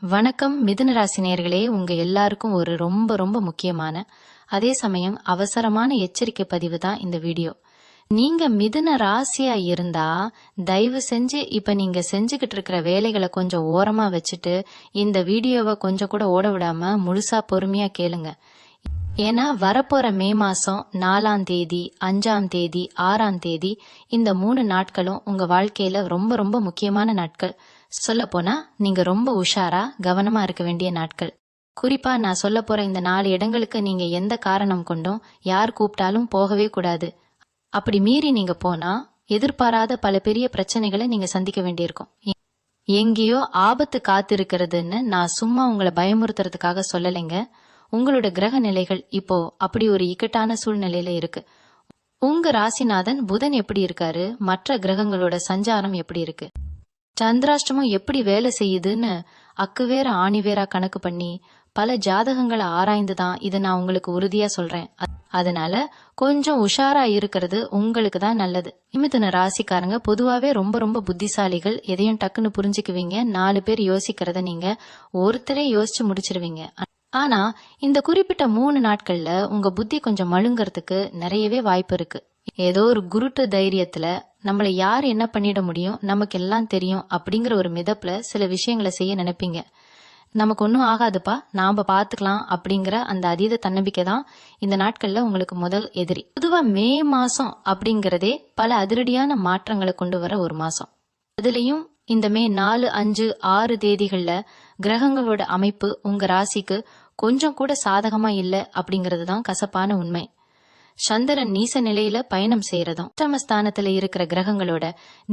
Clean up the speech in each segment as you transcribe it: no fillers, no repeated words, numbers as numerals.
வணக்கம் மிதுன ராசி நேயர்களே, உங்க எல்லாருக்கும் ஒரு ரொம்ப ரொம்ப முக்கியமான அதே சமயம் அவசரமான எச்சரிக்கை பதிவு தான் இந்த வீடியோ. நீங்க மிதுன ராசியா இருந்தா தயவு செஞ்சு இப்ப நீங்க செஞ்சுக்கிட்டு இருக்கிற வேலைகளை கொஞ்சம் ஓரமா வச்சுட்டு இந்த வீடியோவை கொஞ்சம் கூட ஓட விடாம முழுசா பொறுமையா கேளுங்க. ஏன்னா வரப்போற மே மாசம் 4ஆம் தேதி, 5ஆம் தேதி, 6ஆம் தேதி இந்த 3 நாட்களும் உங்க வாழ்க்கையில ரொம்ப ரொம்ப முக்கியமான நாட்கள். சொல்ல போனா நீங்க ரொம்ப உஷாரா கவனமா இருக்க வேண்டிய நாட்கள். குறிப்பா நான் சொல்ல போற இந்த 4 இடங்களுக்கு நீங்க எந்த காரணம் கொண்டும் யார் கூப்பிட்டாலும் போகவே கூடாது. அப்படி மீறி நீங்க போனா எதிர்பாராத பல பெரிய பிரச்சனைகளை நீங்க சந்திக்க வேண்டியிருக்கும். எங்கேயோ ஆபத்து காத்திருக்கிறதுன்னு நான் சும்மா உங்களை பயமுறுத்துறதுக்காக சொல்லலைங்க. உங்களோட கிரக நிலைகள் இப்போ அப்படி ஒரு இக்கட்டான சூழ்நிலையில இருக்கு. உங்க ராசிநாதன் புதன் எப்படி இருக்காரு, மற்ற கிரகங்களோட சஞ்சாரம் எப்படி இருக்கு, சந்திராஷ்டமம் எப்படி வேலை செய்யுதுன்னு அக்குவேற ஆணிவேரா கணக்கு பண்ணி பல ஜாதகங்களை ஆராய்ந்துதான் இதை நான் உங்களுக்கு உறுதியா சொல்றேன். அதனால கொஞ்சம் உஷாரா இருக்கிறது உங்களுக்கு தான் நல்லது. மிதுன ராசிக்காரங்க பொதுவாவே ரொம்ப ரொம்ப புத்திசாலிகள். எதையும் டக்குன்னு புரிஞ்சுக்குவீங்க. 4 பேர் யோசிக்கிறத நீங்க ஒருத்தரே யோசிச்சு முடிச்சிருவீங்க. ஆனா இந்த குறிப்பிட்ட 3 நாட்கள்ல உங்க புத்தி கொஞ்சம் மழுங்கறதுக்கு நிறையவே வாய்ப்பு இருக்கு. ஏதோ ஒரு குருட்டு தைரியத்துல நம்மள யார் என்ன பண்ணிட முடியும், நமக்கு எல்லாம் தெரியும் அப்படிங்கிற ஒரு மிதப்புல சில விஷயங்களை செய்ய நினைப்பீங்க. நமக்கு ஒன்னும் ஆகாதுப்பா, நாம பாத்துக்கலாம் அப்படிங்கிற அந்த அதீத தன்னம்பிக்கை தான் இந்த நாட்கள்ல உங்களுக்கு முதல் எதிரி. பொதுவா மே மாசம் அப்படிங்கறதே பல அதிரடியான மாற்றங்களை கொண்டு வர ஒரு மாசம். அதுலயும் இந்த மே 4, 5, 6 தேதிகள்ல கிரகங்களோட அமைப்பு உங்க ராசிக்கு கொஞ்சம் கூட சாதகமா இல்ல அப்படிங்கறது தான் கசப்பான உண்மை. சந்திரன் நீச நிலையில பயணம் செய்யறதும் அஷ்டமஸ்தானத்துல இருக்கிற கிரகங்களோட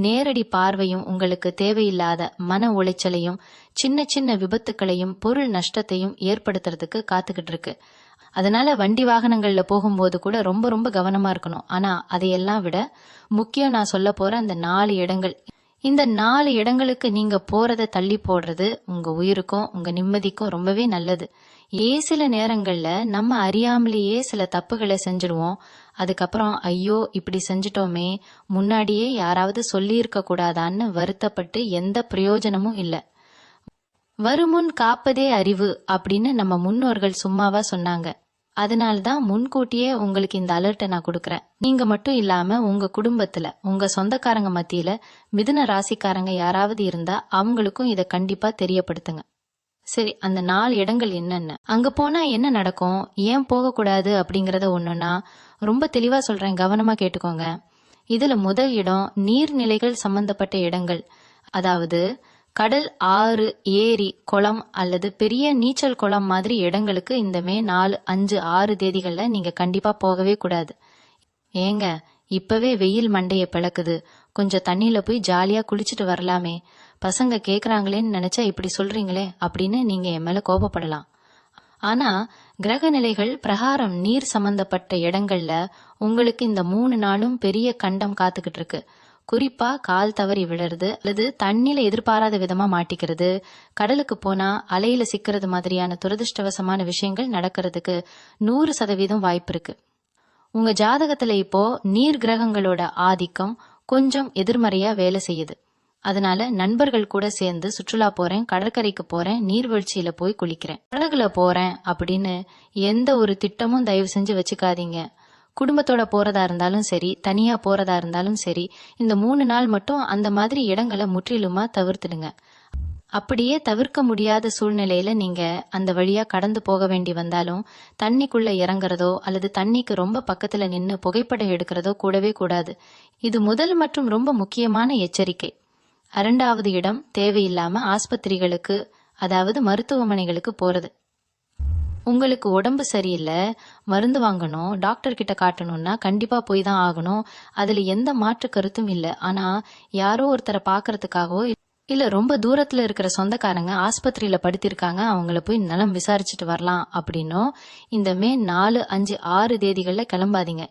நேரடி பார்வையும் உங்களுக்கு தேவையில்லாத மன உளைச்சலையும் சின்ன சின்ன விபத்துக்களையும் பொருள் நஷ்டத்தையும் ஏற்படுத்துறதுக்கு காத்துக்கிட்டு இருக்கு. அதனால வண்டி வாகனங்கள்ல போகும்போது கூட ரொம்ப ரொம்ப கவனமா இருக்கணும். ஆனா அதையெல்லாம் விட முக்கியம் நான் சொல்ல போற அந்த 4 இடங்கள். இந்த 4 இடங்களுக்கு நீங்க போறத தள்ளி போடுறது உங்க உயிருக்கும் உங்க நிம்மதிக்கும் ரொம்பவே நல்லது. சில நேரங்கள்ல நம்ம அறியாமலேயே சில தப்புகளை செஞ்சிடுவோம். அதுக்கப்புறம் ஐயோ இப்படி செஞ்சிட்டோமே, முன்னாடியே யாராவது சொல்லி இருக்க கூடாதான்னு வருத்தப்பட்டு எந்த பிரயோஜனமும் இல்ல. வருமுன் காப்பதே அறிவு அப்படின்னு நம்ம முன்னோர்கள் சும்மாவா சொன்னாங்க. அதனால்தான் முன்கூட்டியே உங்களுக்கு இந்த அலர்ட்டை நான் கொடுக்கறேன். நீங்க மட்டும் இல்லாம உங்க குடும்பத்துல உங்க சொந்தக்காரங்க மத்தியில மிதுன ராசிக்காரங்க யாராவது இருந்தா அவங்களுக்கும் இதை கண்டிப்பா தெரியப்படுத்துங்க. சரி, அந்த 4 இடங்கள் என்னென்ன, அங்க போனா என்ன நடக்கும், ஏன் போக கூடாது அப்படிங்கறத ஒண்ணுன்னா ரொம்ப தெளிவா சொல்றேன், கவனமா கேட்டுக்கோங்க. இதுல முதல் இடம் நீர்நிலைகள் சம்பந்தப்பட்ட இடங்கள். அதாவது கடல், ஆறு, ஏரி, குளம் அல்லது பெரிய நீச்சல் குளம் மாதிரி இடங்களுக்கு இந்த மே 4, 5, 6 தேதிகள்ல நீங்க கண்டிப்பா போகவே கூடாது. ஏங்க இப்பவே வெயில் மண்டைய பிளக்குது, கொஞ்சம் தண்ணியில போய் ஜாலியா குளிச்சுட்டு வரலாமே, பசங்க கேக்குறாங்களேன்னு நினைச்சா இப்படி சொல்றீங்களே அப்படின்னு நீங்க என் மேல கோபப்படலாம். ஆனா கிரக நிலைகள் பிரகாரம் நீர் சம்பந்தப்பட்ட இடங்கள்ல உங்களுக்கு இந்த 3 நாளும் பெரிய கண்டம் காத்துக்கிட்டு இருக்கு. குறிப்பா கால் தவறி விழறது அல்லது தண்ணில எதிர்பாராத விதமா மாட்டிக்கிறது, கடலுக்கு போனா அலையில சிக்கிறது மாதிரியான துரதிருஷ்டவசமான விஷயங்கள் நடக்கிறதுக்கு 100% வாய்ப்பு இருக்கு. உங்க ஜாதகத்துல இப்போ நீர் கிரகங்களோட ஆதிக்கம் கொஞ்சம் எதிர்மறையா வேலை செய்யுது. அதனால நண்பர்கள் கூட சேர்ந்து சுற்றுலா போறேன், கடற்கரைக்கு போறேன், நீர்வீழ்ச்சியில போய் குளிக்கிறேன், படகுல போறேன் அப்படின்னு எந்த ஒரு திட்டமும் தயவு செஞ்சு வச்சுக்காதீங்க. குடும்பத்தோட போறதா இருந்தாலும் சரி, தனியா போறதா இருந்தாலும் சரி, இந்த 3 நாள் மட்டும் அந்த மாதிரி இடங்களை முற்றிலுமா தவிர்த்துடுங்க. அப்படியே தவிர்க்க முடியாத சூழ்நிலையில நீங்க அந்த வழியா கடந்து போக வேண்டி வந்தாலும் தண்ணிக்குள்ள இறங்குறதோ அல்லது தண்ணிக்கு ரொம்ப பக்கத்துல நின்னு புகைப்படம் எடுக்கிறதோ கூடவே கூடாது. இது முதல் மற்றும் ரொம்ப முக்கியமான எச்சரிக்கை. 2வது இடம் தேவையில்லாம ஆஸ்பத்திரிகளுக்கு, அதாவது மருத்துவமனைகளுக்கு போறது. உங்களுக்கு உடம்பு சரியில்லை, மருந்து வாங்கணும், டாக்டர் கிட்ட காட்டணும்னா கண்டிப்பா போய் தான் ஆகணும். அதுல எந்த மாற்று கருத்தும் இல்லை. ஆனா யாரோ ஒருத்தரை பாக்குறதுக்காகவோ இல்ல ரொம்ப தூரத்துல இருக்கிற சொந்தக்காரங்க ஆஸ்பத்திரியில படுத்திருக்காங்க, அவங்கள போய் நலம் விசாரிச்சுட்டு வரலாம் அப்படின்னும் இந்த மே 4, 5, 6 தேதிகள்ல கிளம்பாதீங்க.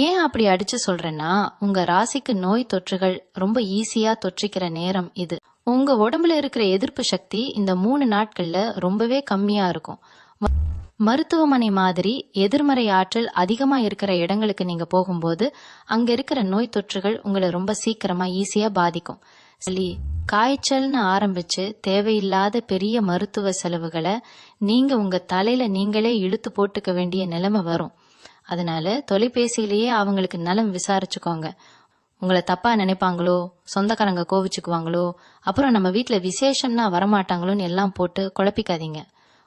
ஏன் அப்படி அடிச்சு சொல்றேன்னா, உங்க ராசிக்கு நோய் தொற்றுகள் ரொம்ப ஈஸியா தொற்றிக்கிற நேரம் இது. உங்க உடம்புல இருக்கிற எதிர்ப்பு சக்தி இந்த 3 நாட்கள்ல ரொம்பவே கம்மியா இருக்கும். மருத்துவமனை மாதிரி எதிர்மறை ஆற்றல் அதிகமா இருக்கிற இடங்களுக்கு நீங்க போகும்போது அங்க இருக்கிற நோய் தொற்றுகள் உங்களை ரொம்ப சீக்கிரமா ஈஸியா பாதிக்கும். சளி காய்ச்சல்னு ஆரம்பிச்சு தேவையில்லாத பெரிய மருத்துவ செலவுகளை நீங்க உங்க தலையில நீங்களே இழுத்து போட்டுக்க வேண்டிய நிலைமை வரும். அதனால தொலைபேசியிலேயே அவங்களுக்கு நலம் விசாரிச்சுக்கோங்க. உங்களை தப்பா நினைப்பாங்களோ, சொந்தக்காரங்க கோவிச்சுக்குவாங்களோ, அப்புறம் நம்ம வீட்டுல விசேஷம்னா வரமாட்டாங்களோன்னு எல்லாம் போட்டு குழப்பிக்காதீங்க.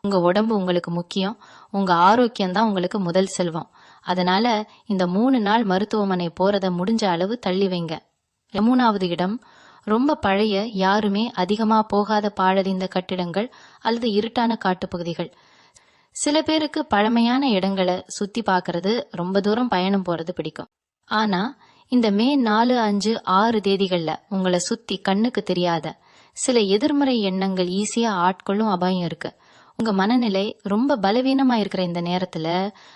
உங்க உடம்பு உங்களுக்கு முக்கியம். உங்க ஆரோக்கியம் தான் உங்களுக்கு முதல் செல்வம். அதனால இந்த 3 நாள் மருத்துவமனை போறத முடிஞ்ச அளவு தள்ளி வைங்க. 3வது இடம், ரொம்ப பழைய, யாருமே அதிகமா போகாத பாழடைந்த கட்டிடங்கள் அல்லது இருட்டான காட்டுப்பகுதிகள். சில பேருக்கு பழமையான இடங்களை சுத்தி பார்க்கறது, ரொம்ப தூரம் பயணம் போறது பிடிக்கும். ஆனா இந்த மே 4, 5, 6 தேதிகள்ல உங்களை சுத்தி கண்ணுக்கு தெரியாத சில எதிர்மறை எண்ணங்கள் ஈஸியா ஆட்கொள்ளும் அபாயம் இருக்கு. உங்க மனநிலை ரொம்ப பலவீனமா இருக்கிற இந்த நேரத்துல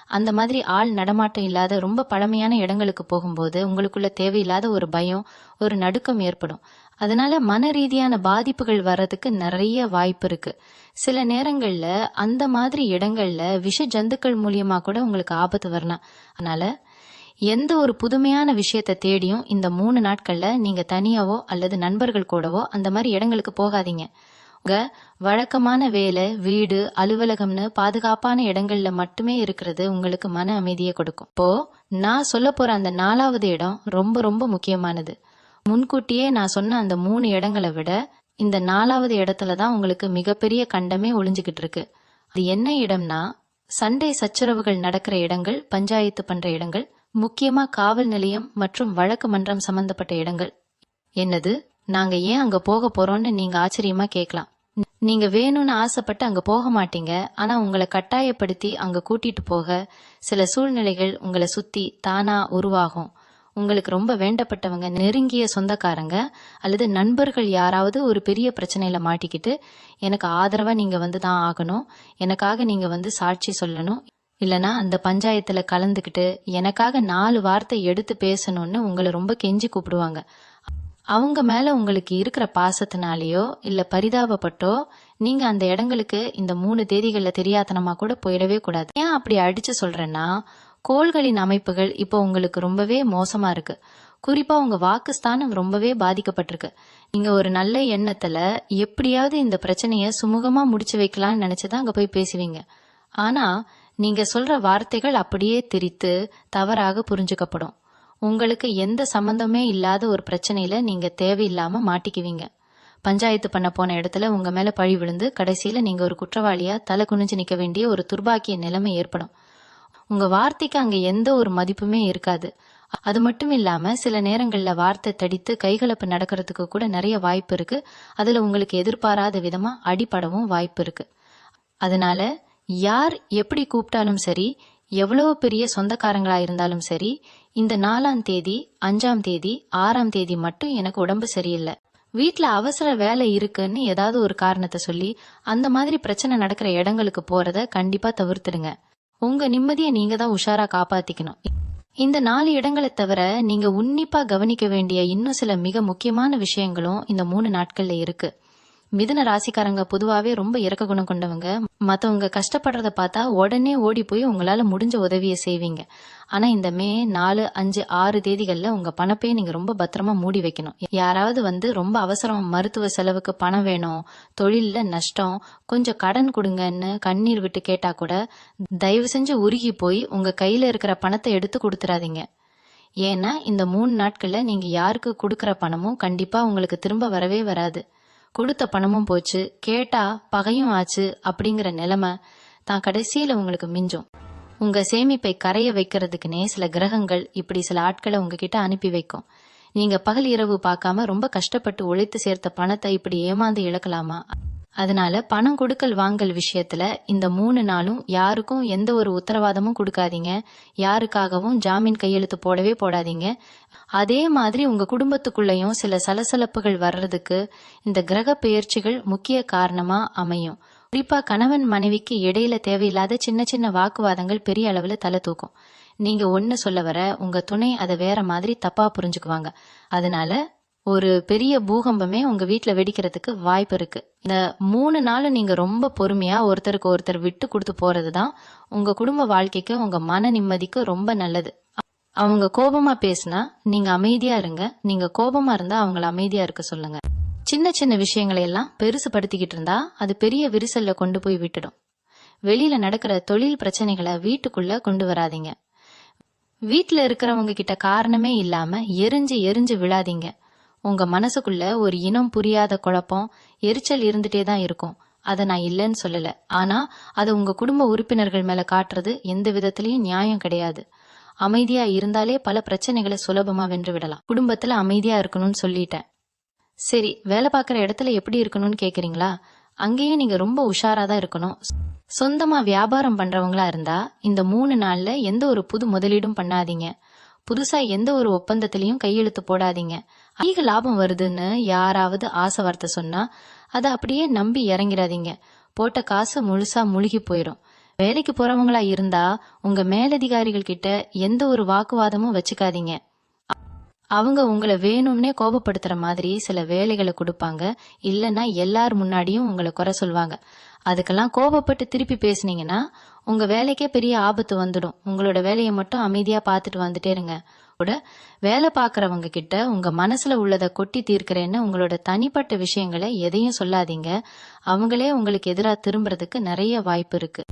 அந்த மாதிரி ஆள் நடமாட்டம் இல்லாத ரொம்ப பழமையான இடங்களுக்கு போகும்போது உங்களுக்குள்ள தேவையில்லாத ஒரு பயம், ஒரு நடுக்கம் ஏற்படும். அதனால மன ரீதியான பாதிப்புகள் வர்றதுக்கு நிறைய வாய்ப்பு இருக்கு. சில நேரங்கள்ல அந்த மாதிரி இடங்கள்ல விஷ ஜந்துக்கள் மூலியமா கூட உங்களுக்கு ஆபத்து வரலாம். அதனால எந்த ஒரு புதுமையான விஷயத்தை தேடியும் இந்த 3 நாட்கள்ல நீங்க தனியாவோ அல்லது நண்பர்கள் கூடவோ அந்த மாதிரி இடங்களுக்கு போகாதீங்க. உங்க வழக்கமான வேலை, வீடு, அலுவலகம்னு பாதுகாப்பான இடங்கள்ல மட்டுமே இருக்கிறது உங்களுக்கு மன அமைதியை கொடுக்கும். இப்போ நான் சொல்ல போற அந்த 4வது இடம் ரொம்ப ரொம்ப முக்கியமானது. முன்கூட்டியே நான் சொன்ன அந்த 3 இடங்களை விட இந்த 4வது இடத்துலதான் உங்களுக்கு மிகப்பெரிய கண்டமே ஒளிஞ்சுகிட்டு இருக்கு. அது என்ன இடம்னா, சண்டை சச்சரவுகள் நடக்கிற இடங்கள், பஞ்சாயத்து பண்ற இடங்கள், முக்கியமா காவல் நிலையம் மற்றும் வழக்கு மன்றம் சம்பந்தப்பட்ட இடங்கள். என்னது, நாங்க ஏன் அங்க போக போறோம்னு நீங்க ஆச்சரியமா கேட்கலாம். நீங்க வேணும்னு ஆசைப்பட்டு அங்க போக மாட்டீங்க. ஆனா உங்களை கட்டாயப்படுத்தி அங்க கூட்டிட்டு போக சில சூழ்நிலைகள் உங்களை சுத்தி தானா உருவாகும். உங்களுக்கு ரொம்ப வேண்டப்பட்டவங்க, நெருங்கிய சொந்தக்காரங்க அல்லது நண்பர்கள் யாராவது ஒரு பெரிய பிரச்சனையில மாட்டிக்கிட்டு, எனக்கு ஆதரவா நீங்க வந்து தான் ஆகணும், எனக்காக நீங்க வந்து சாட்சி சொல்லணும், இல்லனா அந்த பஞ்சாயத்துல கலந்துக்கிட்டு எனக்காக 4 வார்த்தை எடுத்து பேசணும்னு உங்களை ரொம்ப கெஞ்சி கூப்பிடுவாங்க. அவங்க மேல உங்களுக்கு இருக்கிற பாசத்தினாலேயோ இல்ல பரிதாபப்பட்டோ நீங்க அந்த இடங்களுக்கு இந்த 3 தேதிகள்ல தெரியாதனமா கூட போயிடவே கூடாது. ஏன் அப்படி அடிச்சு சொல்றேன்னா, கோள்களின் அமைப்புகள் இப்போ உங்களுக்கு ரொம்பவே மோசமா இருக்கு. குறிப்பா உங்க வாக்குஸ்தானம் ரொம்பவே பாதிக்கப்பட்டிருக்கு. நீங்க ஒரு நல்ல எண்ணத்துல எப்படியாவது இந்த பிரச்சனைய சுமூகமா முடிச்சு வைக்கலாம்னு நினைச்சுதான் அங்க போய் பேசுவீங்க. ஆனா நீங்க சொல்ற வார்த்தைகள் அப்படியே திரித்து தவறாக புரிஞ்சுக்கப்படும். உங்களுக்கு எந்த சம்பந்தமே இல்லாத ஒரு பிரச்சனையில நீங்க தேவையில்லாம மாட்டிக்குவீங்க. பஞ்சாயத்து பண்ண போன இடத்துல உங்க மேல பழி விழுந்து கடைசியில நீங்க ஒரு குற்றவாளியா தலை குனிஞ்சு நிக்க வேண்டிய ஒரு துர்பாக்கிய நிலைமை ஏற்படும். உங்க வார்த்தைக்கு அங்க எந்த ஒரு மதிப்புமே இருக்காது. அது மட்டும் இல்லாம சில நேரங்கள்ல வார்த்தை தடித்து கைகலப்பு நடக்கிறதுக்கு கூட நிறைய வாய்ப்பு இருக்கு. அதுல உங்களுக்கு எதிர்பாராத விதமா அடிபடவும் வாய்ப்பு இருக்கு. அதனால யார் எப்படி கூப்பிட்டாலும் சரி, எவ்வளவு பெரிய சொந்தக்காரங்களா இருந்தாலும் சரி, இந்த 4ஆம் தேதி, 5ஆம் தேதி, 6ஆம் தேதி மட்டும் எனக்கு உடம்பு சரியில்லை, வீட்டுல அவசர வேலை இருக்குன்னு ஏதாவது ஒரு காரணத்தை சொல்லி அந்த மாதிரி பிரச்சனை நடக்கிற இடங்களுக்கு போறத கண்டிப்பா தவிர்த்துடுங்க. உங்க நிம்மதியை நீங்க தான் உஷாரா காப்பாத்திக்கணும். இந்த 4 இடங்களை தவிர நீங்க உன்னிப்பா கவனிக்க வேண்டிய இன்னும் சில மிக முக்கியமான விஷயங்களும் இந்த 3 நாட்கள்ல இருக்கு. மிதுன ராசிக்காரங்க பொதுவாவே ரொம்ப இறக்க குணம் கொண்டவங்க. மத்தவங்க கஷ்டப்படுறத பார்த்தா உடனே ஓடி போய் உங்களால முடிஞ்ச உதவியை செய்வீங்க. ஆனா இந்த மே 4, 5, 6 தேதிகள்ல உங்க பணப்பையை நீங்க ரொம்ப பத்திரமா மூடி வைக்கணும். யாராவது வந்து ரொம்ப அவசரம், மருத்துவ செலவுக்கு பணம் வேணும், தொழில்ல நஷ்டம், கொஞ்சம் கடன் கொடுங்கன்னு கண்ணீர் விட்டு கேட்டா கூட தயவு செஞ்சு உருகி போய் உங்க கையில இருக்கிற பணத்தை எடுத்து கொடுத்துறாதீங்க. ஏன்னா இந்த 3 நாட்கள்ல நீங்க யாருக்கு கொடுக்கற பணமும் கண்டிப்பா உங்களுக்கு திரும்ப வரவே வராது. கொடுத்த பணமும் போச்சு, கேட்டா பகையும் ஆச்சு அப்படிங்கிற நிலைமை தான் கடைசியில உங்களுக்கு மிஞ்சும். உங்க சேமிப்பை கரைய வைக்கிறதுக்குனே சில கிரகங்கள் இப்படி சில ஆட்களை உங்ககிட்ட அனுப்பி வைக்கும். நீங்க பகல் இரவு பார்க்காம ரொம்ப கஷ்டப்பட்டு உழைத்து சேர்த்த பணத்தை இப்படி ஏமாந்து இழக்கலாமா? அதனால பணம் கொடுக்கல் வாங்கல் விஷயத்துல இந்த 3 நாளும் யாருக்கும் எந்த ஒரு உத்தரவாதமும் கொடுக்காதீங்க. யாருக்காகவும் ஜாமீன் கையெழுத்து போடவே போடாதீங்க. அதே மாதிரி உங்க குடும்பத்துக்குள்ளயும் சில சலசலப்புகள் வர்றதுக்கு இந்த கிரக பெயர்ச்சிகள் முக்கிய காரணமா அமையும். குறிப்பா கணவன் மனைவிக்கு இடையில தேவையில்லாத சின்ன சின்ன வாக்குவாதங்கள் பெரிய அளவுல தலை தூக்கும். நீங்க ஒண்ணு சொல்ல வர உங்க துணை அதை வேற மாதிரி தப்பா புரிஞ்சுக்குவாங்க. அதனால ஒரு பெரிய பூகம்பமே உங்க வீட்டுல வெடிக்கிறதுக்கு வாய்ப்பு இருக்கு. இந்த 3 நாளும் நீங்க ரொம்ப பொறுமையா ஒருத்தருக்கு ஒருத்தர் விட்டு கொடுத்து போறதுதான் உங்க குடும்ப வாழ்க்கைக்கு, உங்க மன நிம்மதிக்கு ரொம்ப நல்லது. அவங்க கோபமா பேசினா நீங்க அமைதியா இருங்க, நீங்க கோபமா இருந்தா அவங்கள அமைதியா இருக்க சொல்லுங்க. சின்ன சின்ன விஷயங்களை எல்லாம் பெருசுபடுத்திக்கிட்டு இருந்தா அது பெரிய விரிசல்ல கொண்டு போய் விட்டுடும். வெளியில நடக்கிற தொழில் பிரச்சனைகளை வீட்டுக்குள்ள கொண்டு வராதீங்க. வீட்டுல இருக்கிறவங்க கிட்ட காரணமே இல்லாம எரிஞ்சு எரிஞ்சு விழாதீங்க. உங்க மனசுக்குள்ள ஒரு இனம் புரியாத குழப்பம், எரிச்சல் இருந்துட்டே தான் இருக்கும். அதை நான் இல்லைன்னு சொல்லல. ஆனா அதை உங்க குடும்ப உறுப்பினர்கள் மேல காட்டுறது எந்த விதத்திலயும் நியாயம் கிடையாது. அமைதியா இருந்தாலே பல பிரச்சனைகளை சுலபமா வென்று விடலாம். குடும்பத்துல அமைதியா இருக்கணும்னு சொல்லிட்டேன். சரி, வேலை பார்க்குற இடத்துல எப்படி இருக்கணும்னு கேக்குறீங்களா? அங்கேயும் நீங்க ரொம்ப உஷாரா தான் இருக்கணும். சொந்தமா வியாபாரம் பண்றவங்களா இருந்தா இந்த 3 நாள்ல எந்த ஒரு புது முதலீடும் பண்ணாதீங்க. புதுசா எந்த ஒரு ஒப்பந்தத்திலையும் கையெழுத்து போடாதீங்க. அதிக லாபம் வருதுன்னு யாராவது ஆசை வார்த்தை சொன்னா அதை அப்படியே நம்பி இறங்கிடாதீங்க. போட்ட காசு முழுசா முழுகி போயிடும். வேலைக்கு போறவங்களா இருந்தா உங்க மேலதிகாரிகள் கிட்ட எந்த ஒரு வாக்குவாதமும் வச்சுக்காதீங்க. அவங்க உங்களை வேணும்னே கோபப்படுத்துற மாதிரி சில வேலைகளை கொடுப்பாங்க. இல்லைன்னா எல்லார் முன்னாடியும் உங்களை குறை சொல்வாங்க. அதுக்கெல்லாம் கோபப்பட்டு திருப்பி பேசுனீங்கன்னா உங்க வேலைக்கே பெரிய ஆபத்து வந்துடும். உங்களோட வேலையை மட்டும் அமைதியா பார்த்துட்டு வந்துட்டே இருங்க. கூட வேலை பார்க்கறவங்க கிட்ட உங்க மனசுல உள்ளதை கொட்டி தீர்க்கிறேன்னு உங்களோட தனிப்பட்ட விஷயங்களை எதையும் சொல்லாதீங்க. அவங்களே உங்களுக்கு எதிராக திரும்புறதுக்கு நிறைய வாய்ப்பு இருக்கு.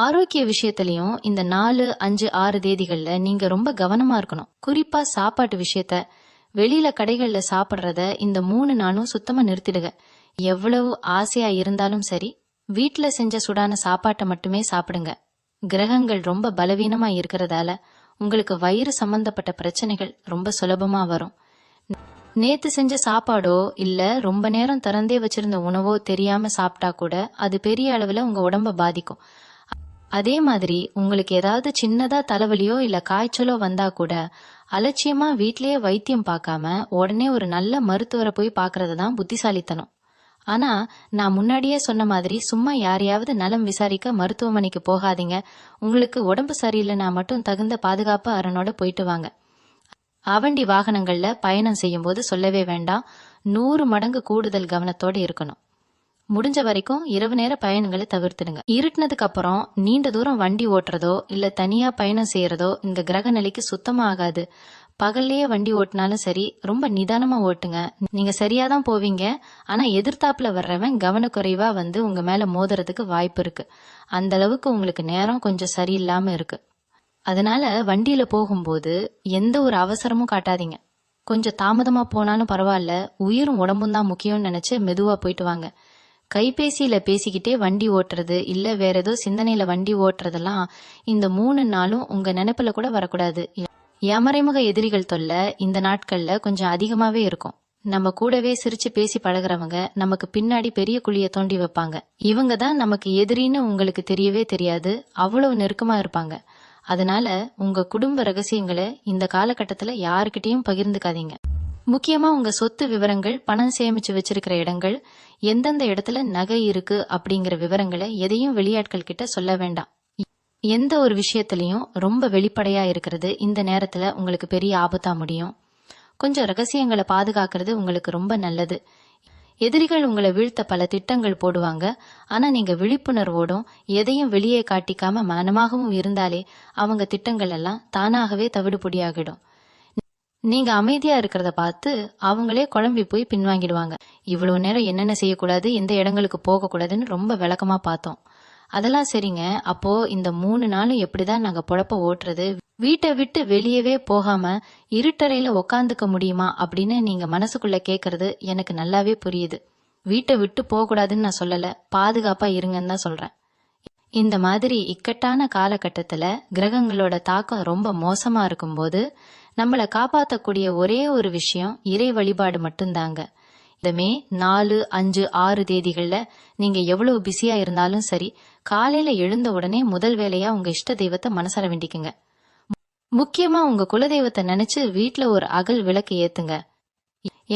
ஆரோக்கிய விஷயத்திலையும் இந்த 4, 5, 6 தேதிகள்ல நீங்க ரொம்ப கவனமா இருக்கணும். குறிப்பா சாப்பாட்டு விஷயத்த, வெளியில கடைகள்ல சாப்பிடுறத இந்த 3 நாளும் சுத்தமா நிறுத்திடுங்க. எவ்வளவு ஆசையா இருந்தாலும் சரி, வீட்டுல செஞ்ச சுடான சாப்பாட்டை மட்டுமே சாப்பிடுங்க. கிரகங்கள் ரொம்ப பலவீனமா இருக்கிறதால உங்களுக்கு வயிறு சம்பந்தப்பட்ட பிரச்சனைகள் ரொம்ப சுலபமா வரும். நேத்து செஞ்ச சாப்பாடோ இல்ல ரொம்ப நேரம் திறந்தே வச்சிருந்த உணவோ தெரியாம சாப்பிட்டா கூட அது பெரிய அளவுல உங்க உடம்ப பாதிக்கும். அதே மாதிரி உங்களுக்கு ஏதாவது சின்னதா தலைவலியோ இல்ல காய்ச்சலோ வந்தா கூட அலட்சியமா வீட்லயே வைத்தியம் பார்க்காம உடனே ஒரு நல்ல மருத்துவரை போய் பார்க்கறது தான் புத்திசாலித்தனம். ஆனா நான் முன்னாடியே சொன்ன மாதிரி சும்மா யாரையாவது நலம் விசாரிக்க மருத்துவமனைக்கு போகாதீங்க. உங்களுக்கு உடம்பு சரியில்லைன்னா மட்டும் தகுந்த பாதுகாப்பு அரணோட போயிட்டு வாங்க. அவண்டி வாகனங்கள்ல பயணம் செய்யும் போது சொல்லவே வேண்டாம். 100 மடங்கு கூடுதல் கவனத்தோட இருக்கணும். முடிஞ்ச வரைக்கும் இரவு நேர பயணங்களை தவிர்த்துடுங்க. இருட்டினதுக்கு அப்புறம் நீண்ட தூரம் வண்டி ஓட்டுறதோ இல்ல தனியா பயணம் செய்யறதோ இந்த கிரக நிலைக்கு சுத்தமா ஆகாது. பகல்லையே வண்டி ஓட்டினாலும் சரி, ரொம்ப நிதானமா ஓட்டுங்க. நீங்க சரியாதான் போவீங்க. ஆனா எதிர்த்தாப்புல வர்றவன் கவனக்குறைவா வந்து உங்க மேல மோதுறதுக்கு வாய்ப்பு இருக்கு. அந்த அளவுக்கு உங்களுக்கு நேரம் கொஞ்சம் சரியில்லாம இருக்கு. அதனால வண்டியில போகும்போது எந்த ஒரு அவசரமும் காட்டாதீங்க. கொஞ்சம் தாமதமா போனாலும் பரவாயில்ல, உயிரும் உடம்பும் தான் முக்கியம்னு நினைச்சு மெதுவா போயிட்டு வாங்க. கைபேசியில பேசிக்கிட்டே வண்டி ஓட்டுறது இல்ல வேற ஏதோ சிந்தனையில வண்டி ஓட்டுறதெல்லாம் இந்த 3 நாளும் உங்க நினைப்புல கூட வரக்கூடாது. மறைமுக எதிரிகள் தொல்லை இந்த நாட்கள்ல கொஞ்சம் அதிகமாவே இருக்கும். நம்ம கூடவே சிரிச்சு பேசி பழகுறவங்க நமக்கு பின்னாடி பெரிய குழிய தோண்டி வைப்பாங்க. இவங்க தான் நமக்கு எதிரின்னு உங்களுக்கு தெரியவே தெரியாது. அவ்வளவு நெருக்கமா இருப்பாங்க. அதனால உங்க குடும்ப ரகசியங்களை இந்த காலகட்டத்துல யாருக்கிட்டையும் பகிர்ந்துக்காதீங்க. முக்கியமா உங்க சொத்து விவரங்கள், பணம் சேமிச்சு வச்சிருக்கிற இடங்கள், எந்தெந்த இடத்துல நகை இருக்கு அப்படிங்கிற விவரங்களை எதையும் வெளியாட்கள் கிட்ட சொல்ல வேண்டாம். எந்த ஒரு விஷயத்திலையும் ரொம்ப வெளிப்படையா இருக்கிறது இந்த நேரத்துல உங்களுக்கு பெரிய ஆபத்தா முடியும். கொஞ்சம் ரகசியங்களை பாதுகாக்கிறது உங்களுக்கு ரொம்ப நல்லது. எதிரிகள் உங்களை வீழ்த்த பல திட்டங்கள் போடுவாங்க. ஆனா நீங்க விழிப்புணர்வோடும் எதையும் வெளியே காட்டிக்காம மனமாகவும் இருந்தாலே அவங்க திட்டங்கள் எல்லாம் தானாகவே தவிடுபொடியாகிடும். நீங்க அமைதியா இருக்கிறத பார்த்து அவங்களே குழம்பி போய் பின்வாங்கிடுவாங்க. இவ்வளவு நேரம் என்னென்ன செய்யக்கூடாது, எந்த இடங்களுக்கு போக கூடாதுன்னு ரொம்ப விளக்கமா பார்த்தோம். அதெல்லாம் சரிங்க. அப்போ இந்த 3 நாளும் எப்படிதான் நாங்க பொழப்ப ஓட்டுறது, வீட்டை விட்டு வெளியவே போகாம இருட்டறையில உக்காந்துக்க முடியுமா அப்படின்னு நீங்க மனசுக்குள்ள கேக்குறது எனக்கு நல்லாவே புரியுது. வீட்டை விட்டு போக கூடாதுன்னு நான் சொல்லல, பாதுகாப்பா இருங்கன்னு தான் சொல்றேன். இந்த மாதிரி இக்கட்டான காலகட்டத்துல கிரகங்களோட தாக்கம் ரொம்ப மோசமா இருக்கும்போது நம்மளை காப்பாற்றக்கூடிய ஒரே ஒரு விஷயம் இறை வழிபாடு மட்டும்தாங்க. இந்த மே 4, 5, 6 தேதிகள்ல நீங்க எவ்வளவு பிஸியா இருந்தாலும் சரி, காலையில எழுந்த உடனே முதல் வேலையா உங்க இஷ்ட தெய்வத்தை மனசார வேண்டிக்குங்க. முக்கியமா உங்க குலதெய்வத்தை நினைச்சு வீட்டுல ஒரு அகல் விளக்கு ஏத்துங்க.